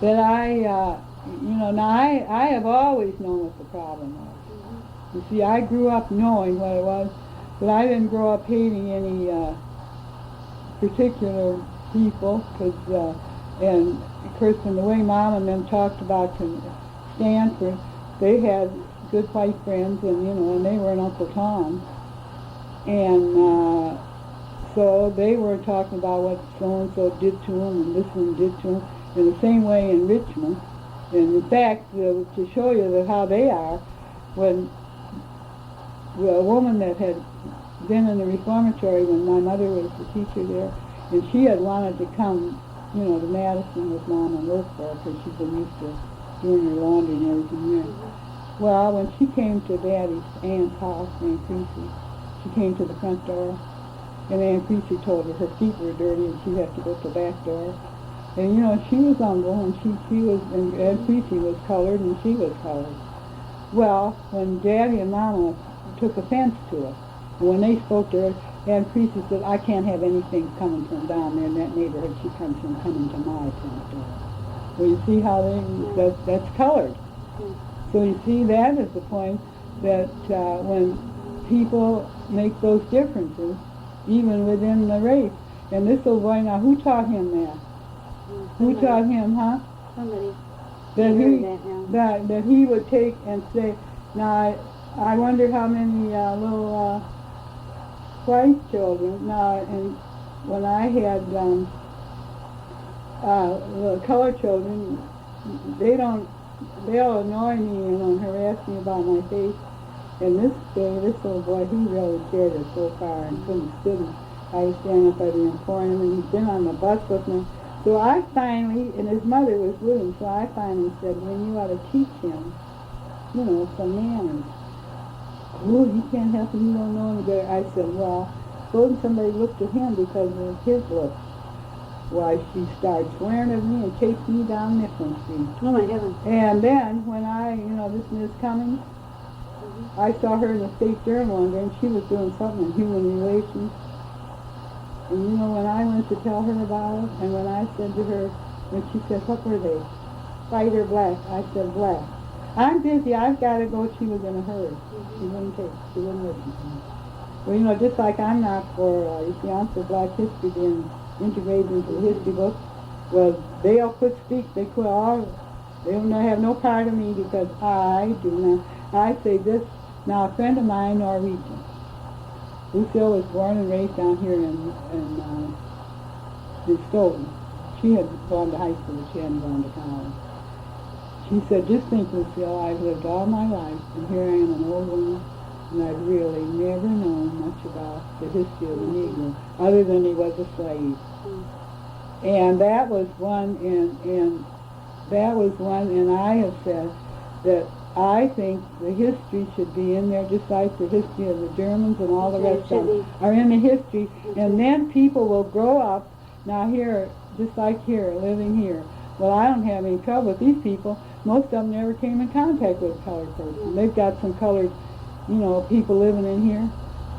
I, now I have always known what the problem was. You see, I grew up knowing what it was, but I didn't grow up hating any particular people, because, and of course, in the way Mom and them talked about Stanford, they had good white friends, and, and they were in Uncle Tom's. And so they were talking about what so-and-so did to them, and this one did to them, in the same way in Richmond. And in fact, to show you how they are, when a woman that had been in the reformatory when my mother was the teacher there, and she had wanted to come, to Madison with Mom and work for her, because she'd been used to doing her laundry and everything there. Well, when she came to Daddy's aunt's house, Aunt Creasy, she came to the front door, and Aunt Creasy told her feet were dirty and she'd have to go to the back door. And, she was humble, and she was, and Aunt Creasy was colored, and she was colored. Well, when Daddy and Mama took offense to it, and when they spoke to her, Aunt Creasy said, "I can't have anything coming from down there in that neighborhood she comes from coming to my front door." Well, you see how that's colored. So you see, that is the point, that when people make those differences, even within the race. And this little boy, now, who taught him that? Who taught him, huh? Somebody. That he would take and say, now, I wonder how many little white children, now, and when I had little colored children, they'll annoy me and harass me about my face. And this little boy, he really carried it so far and couldn't sit. I was standing up at the Emporium, and he'd been on the bus with me. So I finally, and his mother was with him, so I finally said, "Well, you ought to teach him, some manners." "Oh, you can't help him, you don't know any better." I said, "Well, suppose somebody looked at him because of his looks." Why, she started swearing at me and chased me down Mifflin Street. Oh, my heavens. And then, when I, this Miss Cummings, I saw her in the State Journal one day, and she was doing something in human relations. And when I went to tell her about it, and when I said to her, when she said, "What were they, white or black?" I said, "Black." "I'm busy, I've got to go." She was in a hurry. She wouldn't listen to me. Well, just like I'm not for, I'm for black history being integrated into the history book. Well, they'll quit speak, they will not have no part of me, because I do not. I say this, now a friend of mine, Norwegian. Lucille was born and raised down here in Stoughton. She had gone to high school, but she hadn't gone to college. She said, "Just think, Lucille, I've lived all my life, and here I am, an old woman, and I've really never known much about the history of the Negro, other than he was a slave." And that was one, and I have said that I think the history should be in there, just like the history of the Germans and all the rest of them are in the history. And then people will grow up, now here, just like here, living here. Well, I don't have any trouble with these people. Most of them never came in contact with a colored person. They've got some colored, people living in here,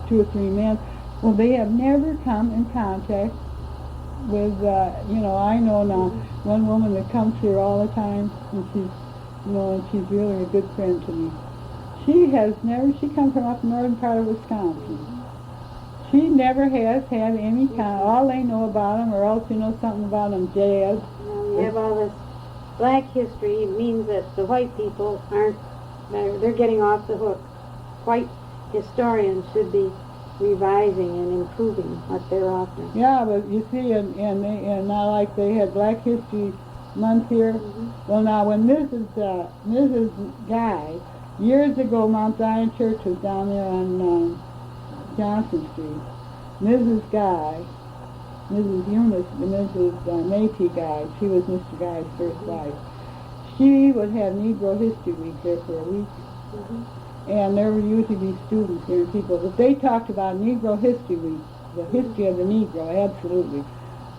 2 or 3 men. Well, they have never come in contact you know, I know now one woman that comes here all the time, and she's, you know, and she's really a good friend to me. She comes from up northern part of Wisconsin. She never has had any kind, all they know about them, or else you know something about them, jazz. You have all this black history. It means that the white people they're getting off the hook. White historians should be revising and improving what they're offering. Yeah, but you see, and now like they had Black History Month here. Well, now when Mrs. Guy, years ago, Mount Zion Church was down there on Johnson Street. Mrs. Guy, Mrs. Eunice, Mrs. MATC Guy, she was Mr. Guy's first wife. She would have Negro History Week there for a week. And there would usually be students here and people. But they talked about Negro History Week, the history of the Negro, absolutely.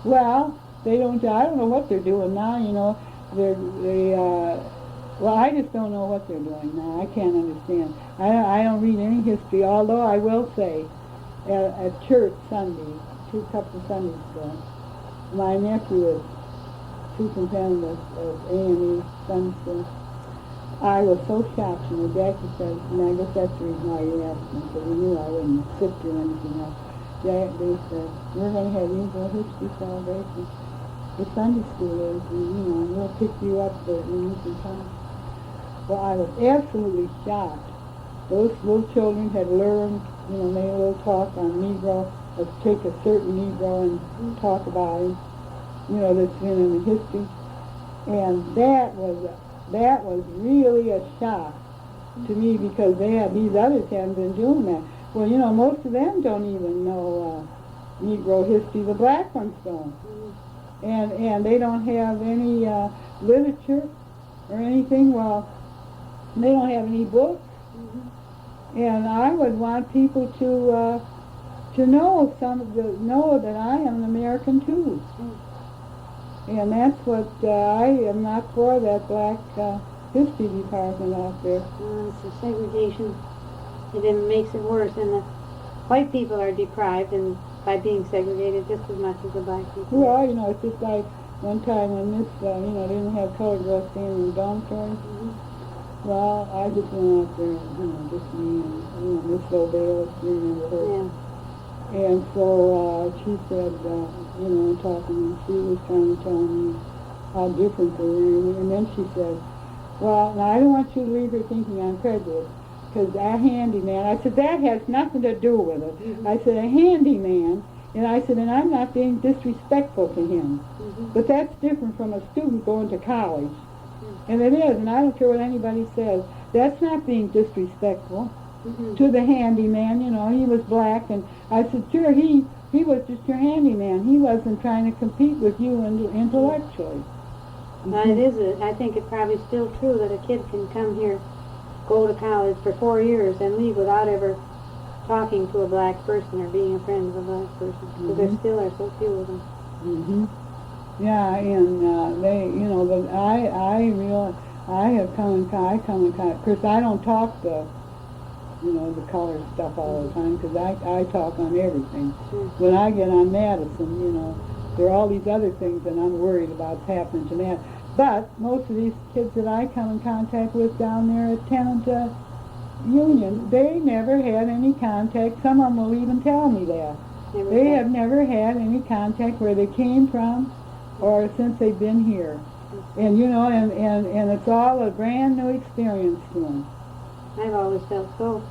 Well, I don't know what they're doing now, you know. Well, I just don't know what they're doing now. I can't understand. I don't read any history, although I will say, at church Sunday, a couple of Sundays ago, my nephew is superintendent of A&E Sunday School. I was so shocked when Jackie said, and I guess that's the reason why you asked me, because we knew I wouldn't sit through anything else. They said, we're going to have Negro History Celebration. The Sunday school is, and, you know, we'll pick you up when you can come. Well, I was absolutely shocked. Those little children had learned, you know, made a little talk on Negro, or take a certain Negro and talk about him, you know, that's been in the history. And that was really a shock to me, because these others haven't been doing that. Well, you know, most of them don't even know Negro history. The black ones don't. And they don't have any literature or anything. Well, they don't have any books. And I would want people to know that I am an American too. And that's what I am not for, that black history department out there. It's the segregation. It makes it worse, and the white people are deprived and by being segregated just as much as the black people. Well, you know, it's just like one time when this, you know, didn't have colored girls staying in the dormitory. Well, I just went out there, you know, just me and, you know, Miss O'Bale, you remember her. Yeah. And so she said, you know, talking, and she was trying to tell me how different they were. And then she said, well, now I don't want you to leave her thinking I'm prejudiced, because our handyman, I said, that has nothing to do with it. I said, a handyman, and I said, and I'm not being disrespectful to him. But that's different from a student going to college. And it is, and I don't care what anybody says. That's not being disrespectful to the handyman. You know, he was black, and I said, sure, he was just your handyman. He wasn't trying to compete with you intellectually. I think it's probably still true that a kid can come here, go to college for 4 years, and leave without ever talking to a black person or being a friend of a black person. Because there still are so few of them. Yeah, and they, you know, but I have come in contact. Of course, I don't talk the, you know, the color stuff all the time, because I talk on everything. When I get on Madison, you know, there are all these other things that I'm worried about happening to Madison. But most of these kids that I come in contact with down there at Tenant Union, they never had any contact. Some of them will even tell me that. They have never had any contact where they came from or since they've been here. And, you know, and it's all a brand new experience to them. I've always felt so.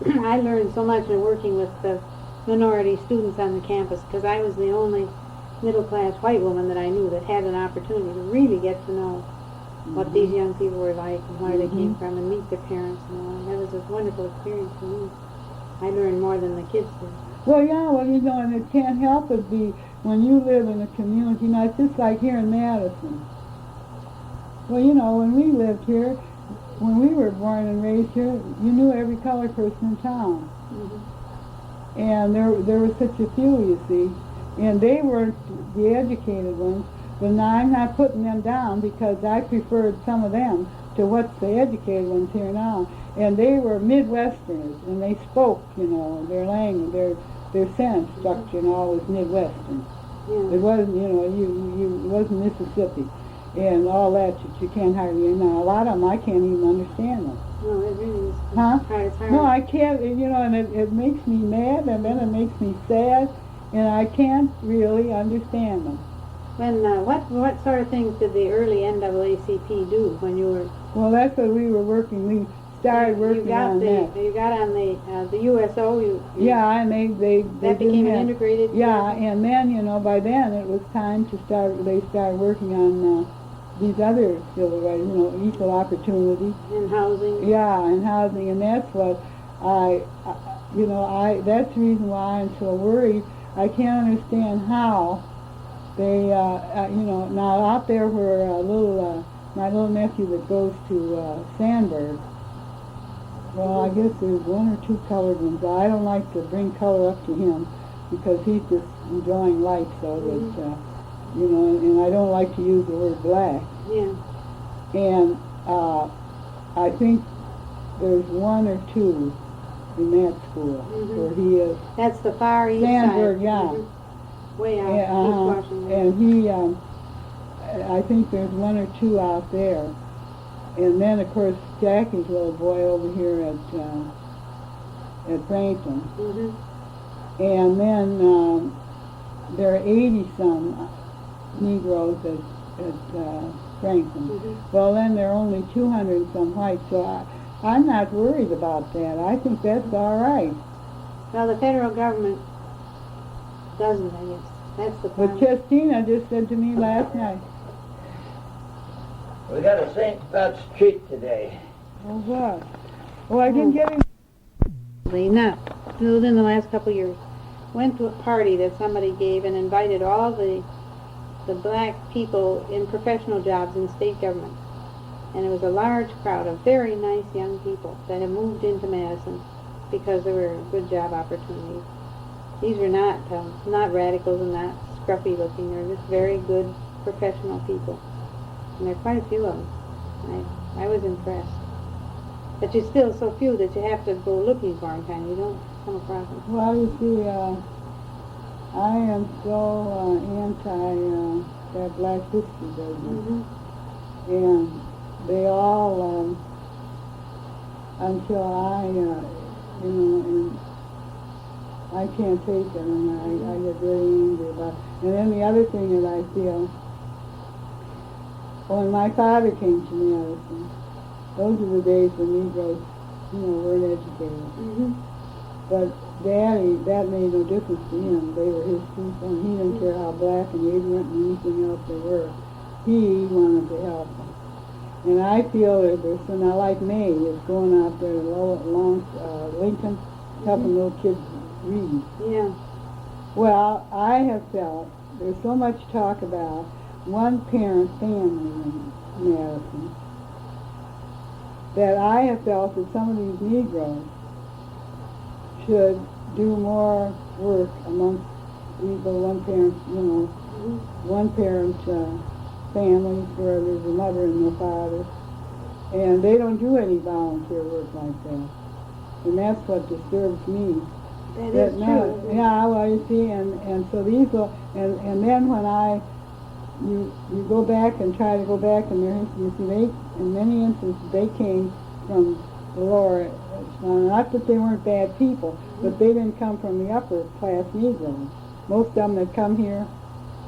I learned so much in working with the minority students on the campus, because I was the only middle-class white woman that I knew that had an opportunity to really get to know what these young people were like and where they came from and meet their parents and all. That was a wonderful experience for me. I learned more than the kids did. Well, yeah, well, you know, and it can't help but be when you live in a community. You know, it's just like here in Madison. Well, you know, when we lived here, when we were born and raised here, you knew every colored person in town. And there were such a few, you see. And they weren't the educated ones. But now I'm not putting them down, because I preferred some of them to what's the educated ones here now. And they were Midwesterners, and they spoke, you know, their language, their sentence structure and all was Midwestern. Yeah. It wasn't, it wasn't Mississippi and all that you can't hardly, now a lot of them I can't even understand them. No, it really is. Huh? It's hard. No, I can't, and it makes me mad, and then it makes me sad, and I can't really understand them. When, what sort of things did the early NAACP do when you were... Well, that's what we were working, we started working on that. You got on the USO, Yeah, and they that became an integrated... Yeah, and then, by then it was time to they started working on these other civil rights, equal opportunity. And housing. Yeah, and housing, and that's what that's the reason why I'm so worried. I can't understand how they, now out there where my little nephew that goes to Sandberg, well, I guess there's one or two colored ones. I don't like to bring color up to him because he's just enjoying life, so that, and I don't like to use the word black. Yeah. And I think there's one or two in that school where he is. That's the far east Sandberg, side. yeah. Way out, East Washington. And he, I think there's one or two out there. And then, of course, Jackie's little boy over here at Franklin. And then there are 80-some Negroes at Franklin. Well, then there are only 200-some whites, so I'm not worried about that. I think that's all right. Well, the federal government doesn't, I guess. That's the problem. But Chestina just said to me last night. We got a St. Pat's treat today. Oh, what? Oh, I didn't get him. Not within the last couple of years. Went to a party that somebody gave and invited all the black people in professional jobs in state government. And it was a large crowd of very nice young people that had moved into Madison because there were good job opportunities. These were not radicals and not scruffy looking. They were just very good professional people. And there are quite a few of them. I was impressed. But you're still so few that you have to go looking for them, kind of. You don't come across them. Well, you see, I am so anti that Black History business. And they all, until and I can't take it, and I get very angry about it. And then the other thing that I feel, when my father came to Madison, those are the days when Negroes, weren't educated. But Daddy, that made no difference to him. They were his people, and he didn't care how black and ignorant and anything else they were. He wanted to help them. And I feel that there's, now like May is going out there along Lincoln, helping little kids read. Yeah. Well, I have felt there's so much talk about one-parent family in Madison that I have felt that some of these Negroes should do more work amongst these one-parent, one-parent families where there's a mother and no father, and they don't do any volunteer work like that, and that's what disturbs me. That is true. Yeah, well, you see, and so these will, and then when you go back and try to go back in their history, you see, they, in many instances, they came from the lower, not that they weren't bad people, but they didn't come from the upper class Negroes. Most of them that come here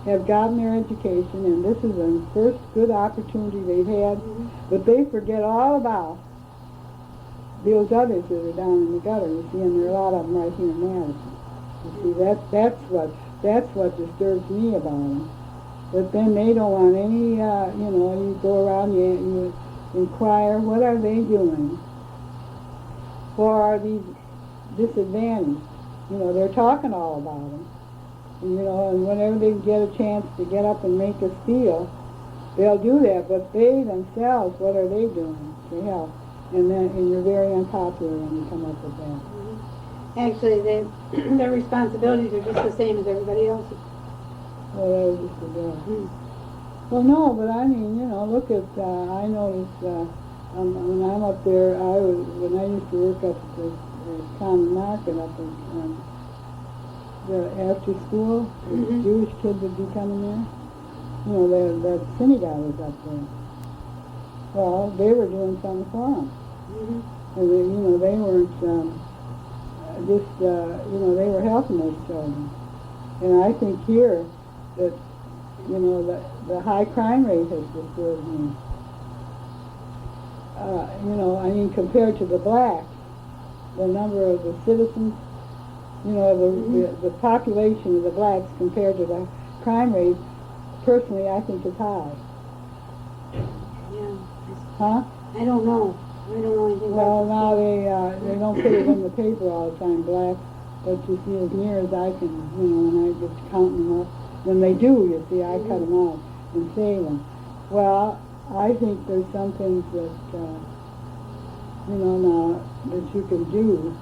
have gotten their education, and this is the first good opportunity they've had, but they forget all about those others that are down in the gutter, you see, and there are a lot of them right here in Madison. You see, that's what disturbs me about them. But then they don't want any, you go around, you inquire, what are they doing for these disadvantaged? They're talking all about them. And whenever they get a chance to get up and make us feel, they'll do that. But they themselves, what are they doing to help? And you're very unpopular when you come up with that. Actually, their responsibilities are just the same as everybody else's. Well, that was just a joke. Well, no, but I mean, look at, I noticed when I'm up there, when I used to work up at the common market up in after school, the Mhm. Jewish kids would be coming there. You know, the synagogue was up there. Well, they were doing something for them. Mhm. And they, you know, they weren't you know, they were helping those children. And I think here that, you know, the high crime rate has disturbed me. You know, I mean, compared to the blacks, the number of the citizens, you know, the population of the blacks compared to the crime rate, personally, I think is high. Yeah. Huh? I don't know. I don't know anything Well, about now they don't put it in the paper all the time, black, but you see, as near as I can, you know, when I just count them up, when they do, you see, I cut them out and save them. Well, I think there's some things that, you know, now, that you can do.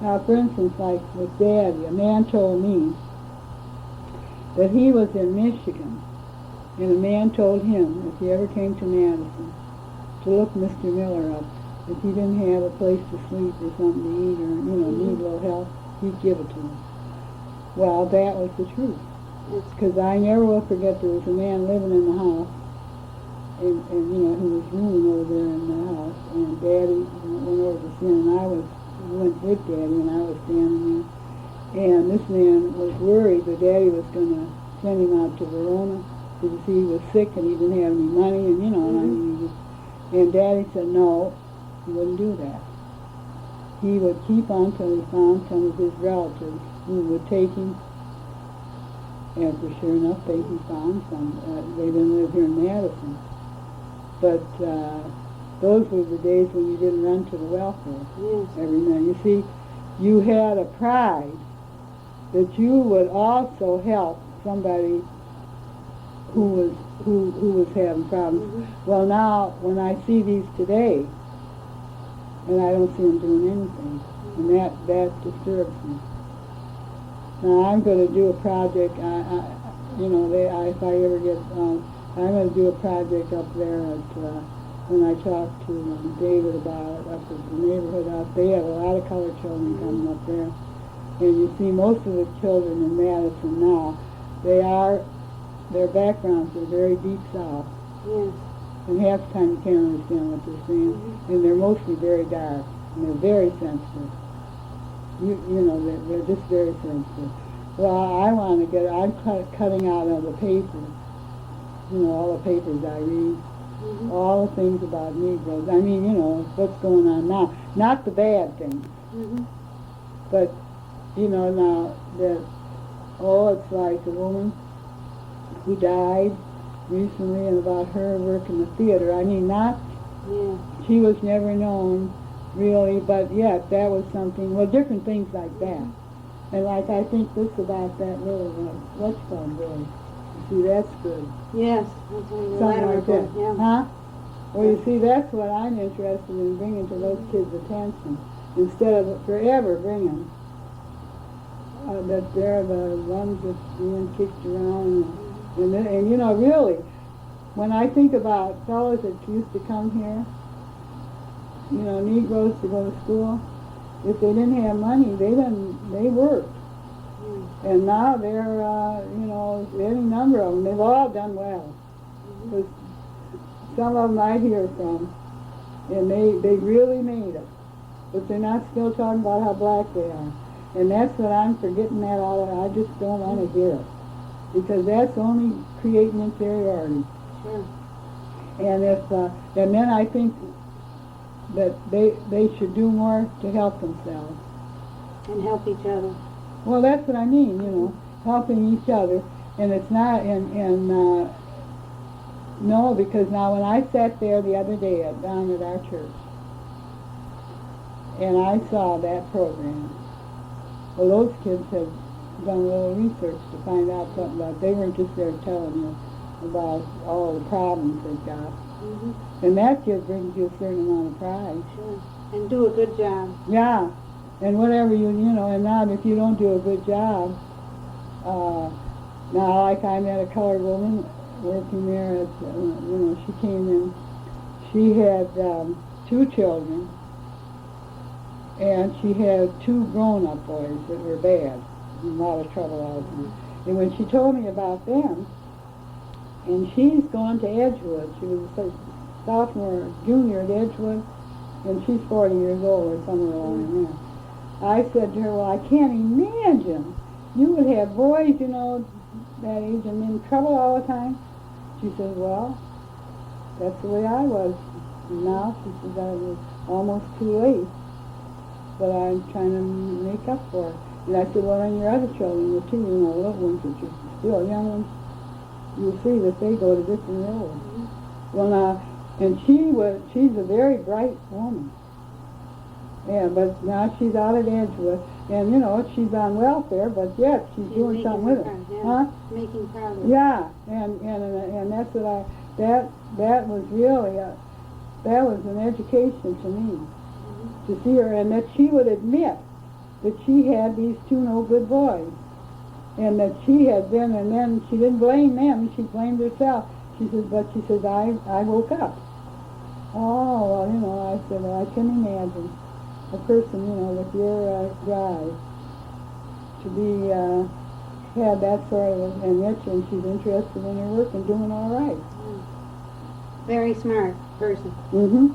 Now, for instance, like with Daddy, a man told me that he was in Michigan, and a man told him, if he ever came to Madison, to look Mr. Miller up. If he didn't have a place to sleep or something to eat or, you know, need a little help, he'd give it to him. Well, that was the truth. Because I never will forget there was a man living in the house, and you know, he was rooming over there in the house, and Daddy went over to see him, and I went with Daddy, and I was standing there. And this man was worried that Daddy was going to send him out to Verona because he was sick and he didn't have any money, and you know, and Daddy said no, he wouldn't do that. He would keep on till he found some of his relatives who would take him. And for sure enough, he found some. They didn't live here in Madison. But those were the days when you didn't run to the welfare every night. You see, you had a pride that you would also help somebody who was having problems. Well, now, when I see these today, and I don't see them doing anything, and that disturbs me. Now, I'm going to do a project, you know, if I ever get, I'm going to do a project up there at, when I talked to David about it, up at the neighborhood out, they have a lot of colored children coming up there. And you see, most of the children in Madison now, their backgrounds are very deep south. Yes. And half the time you can't understand what they're saying. And they're mostly very dark, and they're very sensitive. You know, they're just very sensitive. Well, I want to I'm cutting out of the papers, you know, all the papers I read, all the things about Negroes. I mean, you know, what's going on now. Not the bad things, but, you know, now that, it's like a woman who died recently, and about her work in the theater. I mean, she was never known, really, but yet that was something, well, different things like that. And like I think this about that little, what's called Billy. You see, that's good. Yes. Something like that. Yeah. Huh? Well, you see, that's what I'm interested in, bringing to those kids' attention, instead of forever bringing that they're the ones that's being kicked around. And you know, really, when I think about fellows that used to come here, you know, Negroes to go to school, if they didn't have money, they worked. And now they're, you know, any number of them, they've all done well. Because some of them I hear from, and they really made it. But they're not still talking about how black they are. And that's what I'm forgetting that out of. I just don't want to hear it. Because that's only creating inferiority. Sure. And and then I think that they should do more to help themselves. And help each other. Well, that's what I mean, you know, helping each other. And it's not, no, because now when I sat there the other day down at our church, and I saw that program, well, those kids had done a little research to find out something about it. They weren't just there telling you about all the problems they've got. And that kid brings you a certain amount of pride. Sure. And do a good job. Yeah. And whatever you know, and now if you don't do a good job, now like I met a colored woman working there at, you know, she came in, she had 2 children, and she had 2 grown-up boys that were bad. in a lot of trouble all the time. And when she told me about them, and she's gone to Edgewood. She was a sophomore, junior at Edgewood, and she's 40 years old or somewhere along in there. I said to her, well, I can't imagine you would have boys, you know, that age and in trouble all the time. She says, well, that's the way I was. And now, she says, I was almost too late, but I'm trying to make up for it. And I said, well, and your other children, the two, you know, little ones, which are still young ones, you'll see that they go to different roads. Well, now, and she's a very bright woman. Yeah, but now she's out at Edgewood, and you know, she's on welfare, but yet she's doing something with it. Yeah. Making progress. Yeah, and that's what that was really that was an education to me, to see her, and that she would admit that she had these two no good boys. And that she had been, and then she didn't blame them, she blamed herself. She says, but she says, I woke up. Oh, well, you know, I said, well, I can imagine a person, you know, with your drive to be, had that sort of, and yet and she's interested in her work and doing all right. Very smart person. Mm-hmm.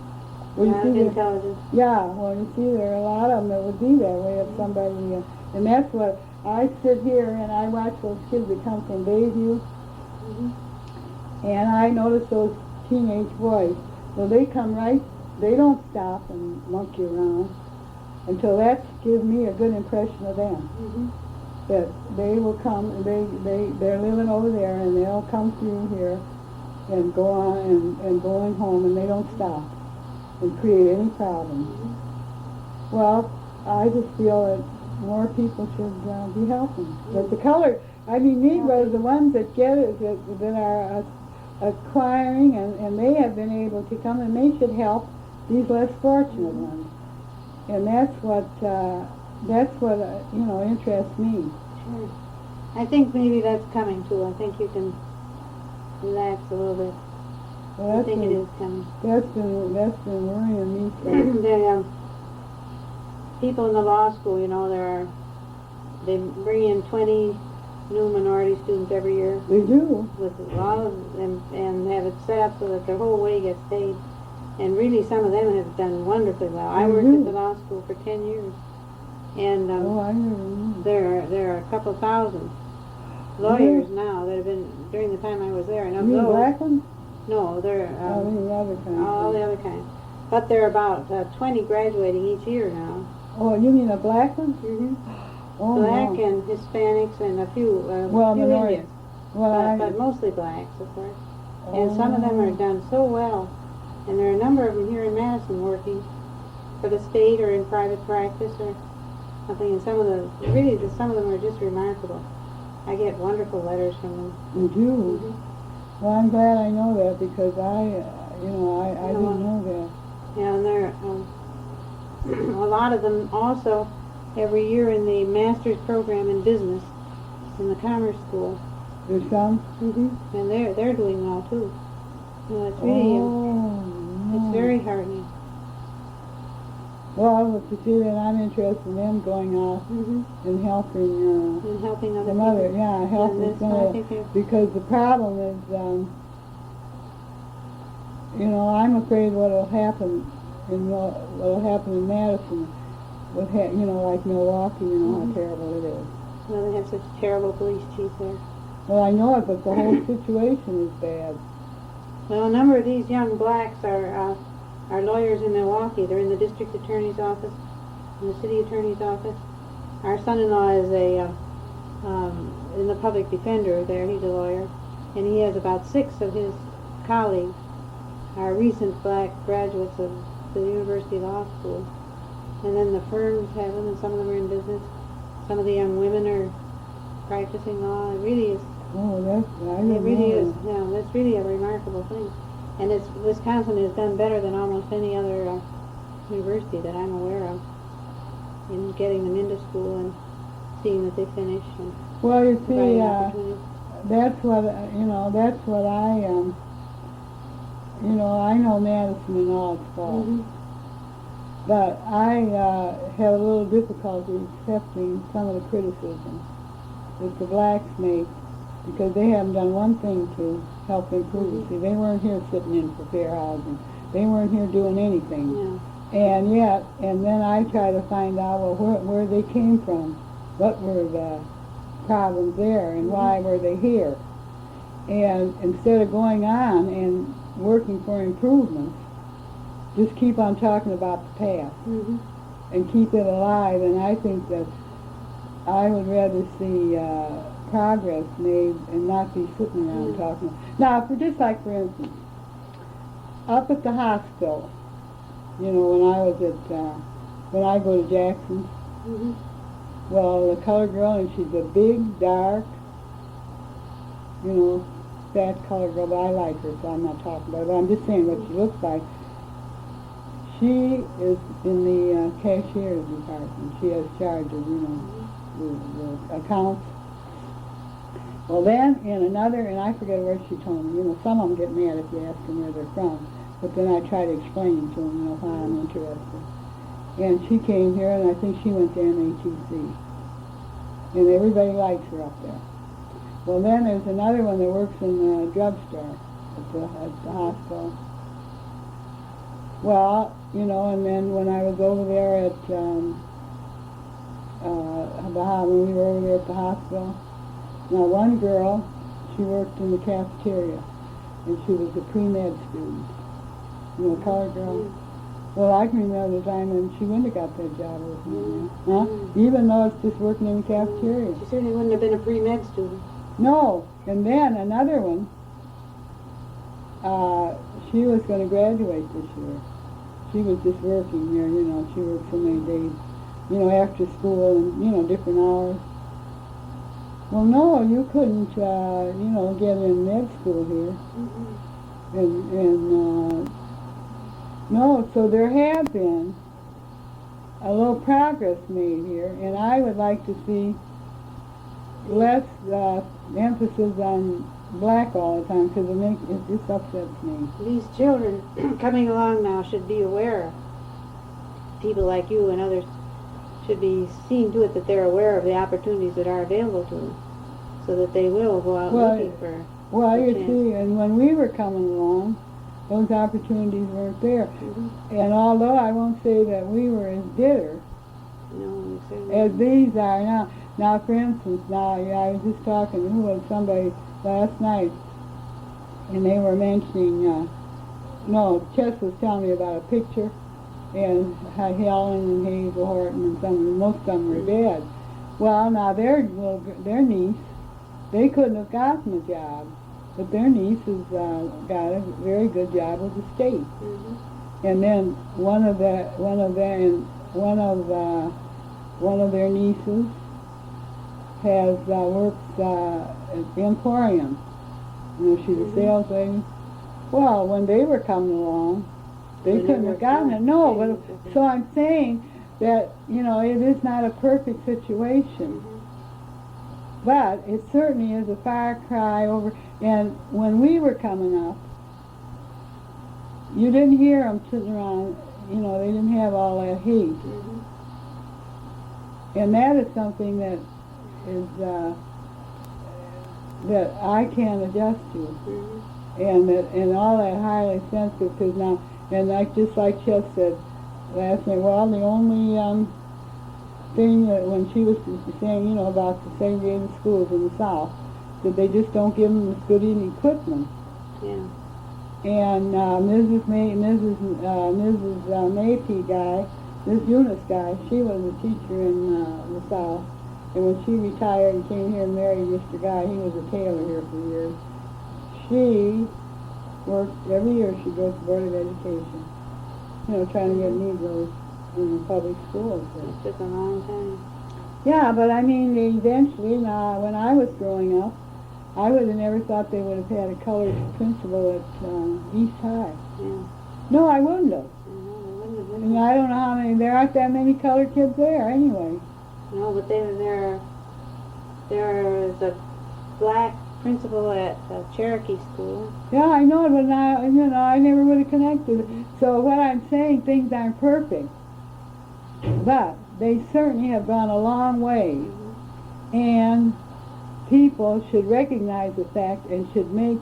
Well, A lot of intelligence. Yeah, well, you see, there are a lot of them that would be that way if somebody, and that's what, I sit here and I watch those kids that come from Bayview, and I notice those teenage boys. Well, they come right, they don't stop and monkey around until that gives me a good impression of them. That they will come, and they're living over there, and they'll come through here and go on and going home, and they don't stop and create any problems. Well, I just feel that more people should be helping. But the color, I mean, Negroes, the ones that get it, that are acquiring, and they have been able to come, and they should help these less fortunate ones. And that's what you know, interests me. Sure. I think maybe that's coming too. I think you can relax a little bit. Well, I think it is coming. That's been worrying me. So. People in the law school, you know, they bring in 20 new minority students every year. They do. With all of them, and have it set up so that their whole way gets paid. And really, some of them have done wonderfully well. I worked at the law school for 10 years, and I never knew. there are a couple thousand lawyers now that have been during the time I was there. And of You mean those, black ones? no, they're All the other kinds. all the other kinds. But there are about 20 graduating each year now. Oh, you mean a black one? Oh, Black no. and Hispanics and a few minority. Indians, Well, but mostly blacks, of course. And some of them are done so well, and there are a number of them here in Madison working for the state or in private practice or something. And some of them are just remarkable. I get wonderful letters from them. You do? Well, I'm glad I know that because I didn't know that. Yeah, and there a lot of them also every year in the master's program in business in the Commerce School. There's some? And they're doing well too. You know, it's really it's very heartening. Well, but you see that I'm interested in them going off and helping And helping other some people. other, helping And some that's other, what I think because the problem is, you know, I'm afraid what'll happen in Madison with, you know, like Milwaukee, you know how terrible it is. Well, they have such a terrible police chief there. Well, I know it, but the whole situation is bad. Well, a number of these young blacks are lawyers in Milwaukee. They're in the district attorney's office, in the city attorney's office. Our son-in-law is in the public defender there. He's a lawyer, and he has about 6 of his colleagues are recent black graduates of the University Law School. And then the firms have them, and some of them are in business. Some of the young women are practicing law. It really is. Oh, It really is. Yeah, that's really a remarkable thing. And Wisconsin has done better than almost any other university that I'm aware of in getting them into school and seeing that they finish. And well, you see, providing opportunities. that's what I you know, I know Madison and all its faults. But I have a little difficulty accepting some of the criticism. that the blacks make, because they haven't done one thing to help improve. See, they weren't here sitting in for fair housing. They weren't here doing anything. Yeah. And yet, and then I try to find out, well, where they came from. What were the problems there, and why were they here? And instead of going on and working for improvements, just keep on talking about the past and keep it alive. And I think that I would rather see progress made and not be sitting around talking. Now, for just like for instance, up at the hospital, you know, when I was at when I go to Jackson's, well, the colored girl, and she's a big, dark, you know, fat colored girl, but I like her, so I'm not talking about her, but I'm just saying what she looks like. She is in the cashier's department. She has charge of, you know, the accounts. Well, then, in another, and I forget where she told me, you know, some of them get mad if you ask them where they're from, but then I try to explain to them, you know, why I'm interested. And she came here, and I think she went to MATC. And everybody likes her up there. Well, then there's another one that works in the drugstore at the hospital. Well, you know, and then when I was over there at when we were over there at the hospital, now one girl, she worked in the cafeteria, and she was a pre-med student, you know, colored girl. Well, I can remember the time when she wouldn't have got that job with me, huh? Even though it's just working in the cafeteria. She certainly wouldn't have been a pre-med student. No, and then another one, she was going to graduate this year. She was just working there, you know, she worked so many days, you know, after school and, you know, different hours. Well, no, you couldn't, you know, get in med school here. And no, so there have been a little progress made here, and I would like to see less emphasis on black all the time, because it just upsets me. These children coming along now should be aware. People like you and others should be seeing to it that they're aware of the opportunities that are available to them, so that they will go out looking for. Well, you chance. see, and when we were coming along, those opportunities weren't there. And although I won't say that we were as bitter No, certainly. as these are now. Now, for instance, now I was just talking to somebody last night, and they were mentioning, Chess was telling me about a picture, and how Helen and Hazel Horton and most of them were dead. Well, now their niece, they couldn't have gotten a job, but their niece has got a very good job with the state. And then one of their nieces has works at Emporium. You know, she's a sales lady. Well, when they were coming along, they couldn't have gotten it. No, but so I'm saying that, you know, it is not a perfect situation. But it certainly is a far cry over. And when we were coming up, you didn't hear them sitting around, you know, they didn't have all that hate. And that is something that is, that I can't adjust to. And all that highly sensitive, because now, and like just like Chess said last night, well, the only thing that when she was saying, you know, about the segregated schools in the South, that they just don't give them the studying equipment. Yeah. And Mrs. Maype guy, this Eunice guy, she was a teacher in the South, and when she retired and came here and married Mr. Guy, he was a tailor here for years. She worked every year. She goes to Board of Education, you know, trying to get Negroes in the public schools. It took a long time. Yeah, but I mean, eventually, now, when I was growing up, I would have never thought they would have had a colored principal at East High. Yeah. No, I wouldn't have. No, they wouldn't have. And I don't know how many, there aren't that many colored kids there anyway. No, but there's a black principal at Cherokee school. Yeah, I know, but I never would have connected. So what I'm saying, things aren't perfect. But they certainly have gone a long way. And people should recognize the fact and should make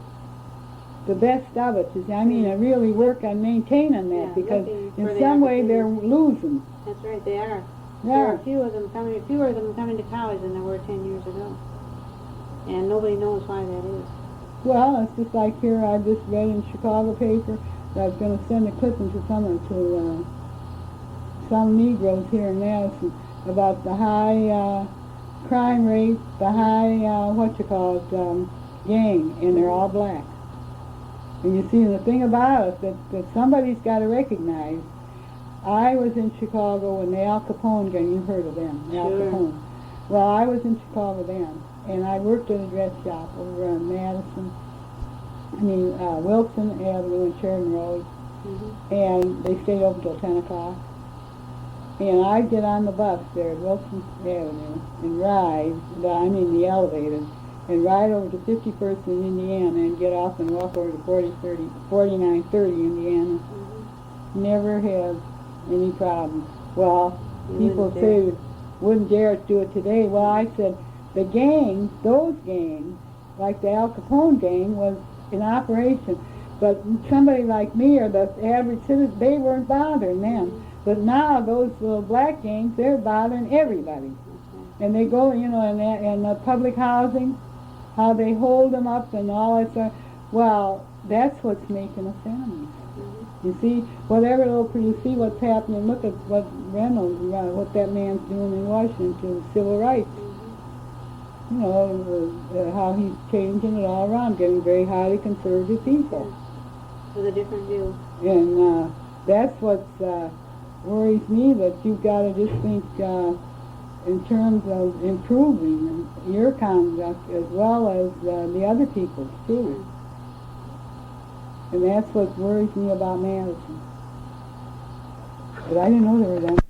the best of it. I mean, I really work on maintaining that, Yeah, because looking for in the some way they're opportunity. losing. That's right, they are. There Yeah. are fewer of them coming to college than there were 10 years ago. And nobody knows why that is. Well, it's just like here, I just read in Chicago paper that I was going to send a clipping to some Negroes here in Madison about the high crime rate, the high, gang, and they're all black. And you see, the thing about it, that somebody's got to recognize, I was in Chicago when the Al Capone gang, you've heard of them, Al Sure. Capone. Well, I was in Chicago then, and I worked at a dress shop over on Wilson Avenue and Sheridan Road, and they stayed open till 10 o'clock. And I'd get on the bus there at Wilson Avenue and ride, the elevator, and ride over to 51st in Indiana and get off and walk over to 4930 Indiana. Never had any problems. Well, You people wouldn't say dare. wouldn't dare do it today. Well, I said the gangs, those gangs, like the Al Capone gang, was in operation. But somebody like me or the average citizen, they weren't bothering them. But now those little black gangs, they're bothering everybody. And they go, in the public housing, how they hold them up and all that stuff. Well, that's what's making us enemies. You see, you see what's happening. Look at what what that man's doing in Washington to civil rights. How he's changing it all around, getting very highly conservative people. With a different view. And that's what worries me, that you've got to just think in terms of improving your conduct as well as the other people's too. And that's what worries me about Madison. But I didn't know there were that